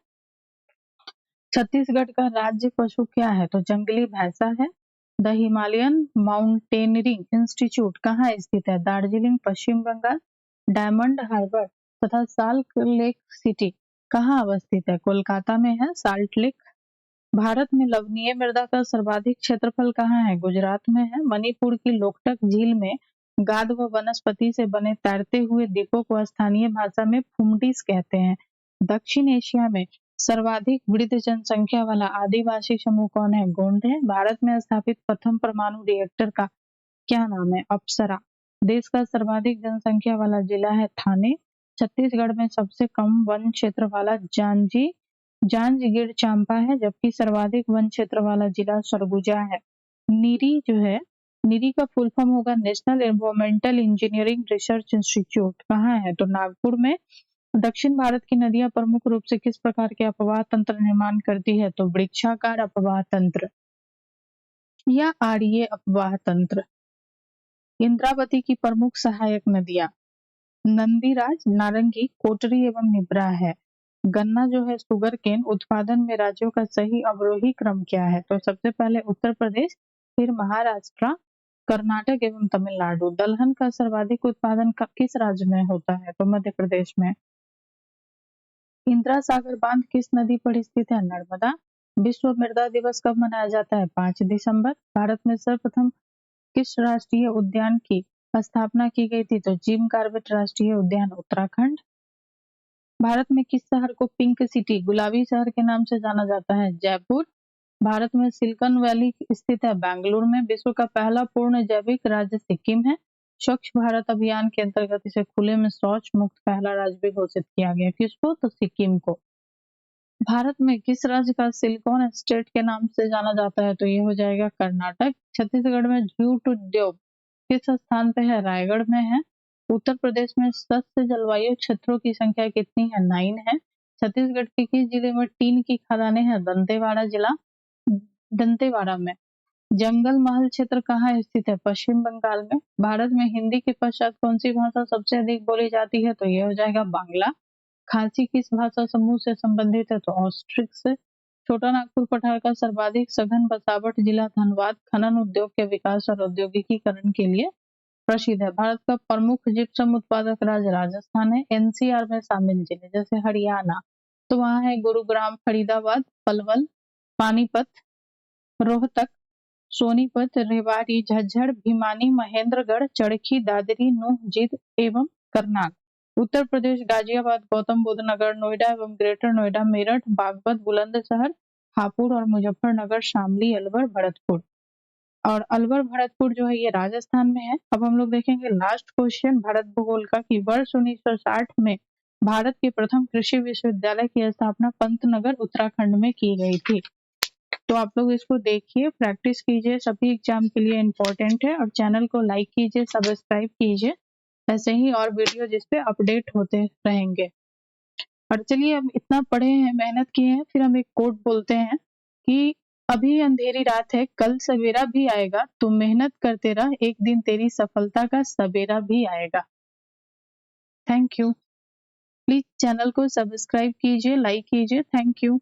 छत्तीसगढ़ का राज्य पशु क्या है? तो जंगली भैंसा है। द हिमालयन माउंटेनियरिंग इंस्टीट्यूट कहाँ स्थित है? दार्जिलिंग पश्चिम बंगाल। डायमंड हार्बर तथा साल्ट लेक सिटी कहाँ अवस्थित है? कोलकाता में है साल्ट लेक। भारत में लवणीय मृदा का सर्वाधिक क्षेत्रफल कहाँ है? गुजरात में है। मणिपुर की लोकटक झील में गाद व वनस्पति से बने तैरते हुए द्वीपों को स्थानीय भाषा में फुमडीस कहते हैं। दक्षिण एशिया में सर्वाधिक वृद्ध जनसंख्या वाला आदिवासी समूह कौन है? गोंड है। भारत में स्थापित प्रथम परमाणु रिएक्टर का क्या नाम है? अप्सरा। देश का सर्वाधिक जनसंख्या वाला जिला है थाने। छत्तीसगढ़ में सबसे कम वन क्षेत्र वाला जांजगीर चांपा है, जबकि सर्वाधिक वन क्षेत्र वाला जिला सरगुजा है। नीरी जो है, नीरी का फुल फॉर्म होगा national environmental engineering research institute, कहाँ है? तो नागपुर में। दक्षिण भारत की नदियां प्रमुख रूप से किस प्रकार के अपवाह तंत्र निर्माण करती है? तो वृक्षाकार अपवाह तंत्र या आड़ीय अपवाह तंत्र। इंद्रावती की प्रमुख सहायक नदियां नंदीराज, नारंगी, कोटरी एवं निब्रा है। गन्ना जो है शुगर केन उत्पादन में राज्यों का सही अवरोही क्रम क्या है? तो सबसे पहले उत्तर प्रदेश, फिर महाराष्ट्र, कर्नाटक एवं तमिलनाडु। दलहन का सर्वाधिक उत्पादन किस राज्य में होता है? तो मध्य प्रदेश में। इंदिरा सागर बांध किस नदी पर स्थित है? नर्मदा। विश्व मृदा दिवस कब मनाया जाता है? 5 दिसंबर। भारत में सर्वप्रथम किस राष्ट्रीय उद्यान की स्थापना की गई थी? तो जिम कॉर्बेट राष्ट्रीय उद्यान उत्तराखंड। भारत में किस शहर को पिंक सिटी गुलाबी शहर के नाम से जाना जाता है? जयपुर। भारत में सिलिकॉन वैली स्थित है बेंगलुरु में। विश्व का पहला पूर्ण जैविक राज्य सिक्किम है। स्वच्छ भारत अभियान के अंतर्गत इसे खुले में शौच मुक्त पहला राज्य भी घोषित किया गया। किसको? तो सिक्किम को। भारत में किस राज्य का सिलिकॉन स्टेट के नाम से जाना जाता है? तो ये हो जाएगा कर्नाटक। छत्तीसगढ़ में जूट उद्योग किस स्थान पे है? रायगढ़ में है। उत्तर प्रदेश में सस्या जलवायु क्षेत्रों की संख्या कितनी है? 9 है। छत्तीसगढ़ के किस जिले में टीन की खदानें हैं? दंतेवाड़ा जिला। दंतेवाड़ा में। जंगल महल क्षेत्र कहाँ स्थित है? पश्चिम बंगाल में। भारत में हिंदी के पश्चात कौन सी भाषा सबसे अधिक बोली जाती है? तो ये हो जाएगा बांग्ला। खांसी किस भाषा समूह से संबंधित है? तो ऑस्ट्रिक से। छोटा नागपुर पठार का सर्वाधिक सघन बसावट जिला धनबाद खनन उद्योग के विकास और औद्योगिकीकरण के लिए प्रसिद्ध है। भारत का प्रमुख जिप्सम उत्पादक राज्य राजस्थान है। एनसीआर में शामिल जिले जैसे हरियाणा, तो वहाँ है गुरुग्राम, फरीदाबाद, पलवल, पानीपत, रोहतक, सोनीपत, रेवाड़ी, झज्जर, भिमानी, महेंद्रगढ़, चरखी, दादरी, नूंह, जींद एवं करनाल। उत्तर प्रदेश गाजियाबाद, गौतम बुद्ध नगर, नोएडा एवं ग्रेटर नोएडा, मेरठ, बागपत, बुलंदशहर, हापुड़ और मुजफ्फरनगर, शामली, अलवर, भरतपुर। और अलवर भरतपुर जो है ये राजस्थान में है। अब हम लोग देखेंगे लास्ट क्वेश्चन भारत भूगोल का कि वर्ष 1960 में भारत के प्रथम कृषि विश्वविद्यालय की स्थापना पंतनगर उत्तराखंड में की गई थी। तो आप लोग इसको देखिए, प्रैक्टिस कीजिए, सभी एग्जाम के लिए इम्पोर्टेंट है। और चैनल को लाइक कीजिए, सब्सक्राइब कीजिए, ऐसे ही और वीडियो जिसपे अपडेट होते रहेंगे। और चलिए अब इतना पढ़े हैं, मेहनत किए हैं, फिर हम एक कोट बोलते हैं। कि अभी अंधेरी रात है, कल सवेरा भी आएगा, तो मेहनत करते रह, एक दिन तेरी सफलता का सवेरा भी आएगा। Thank you. प्लीज चैनल को सब्सक्राइब कीजिए, लाइक कीजिए। Thank you.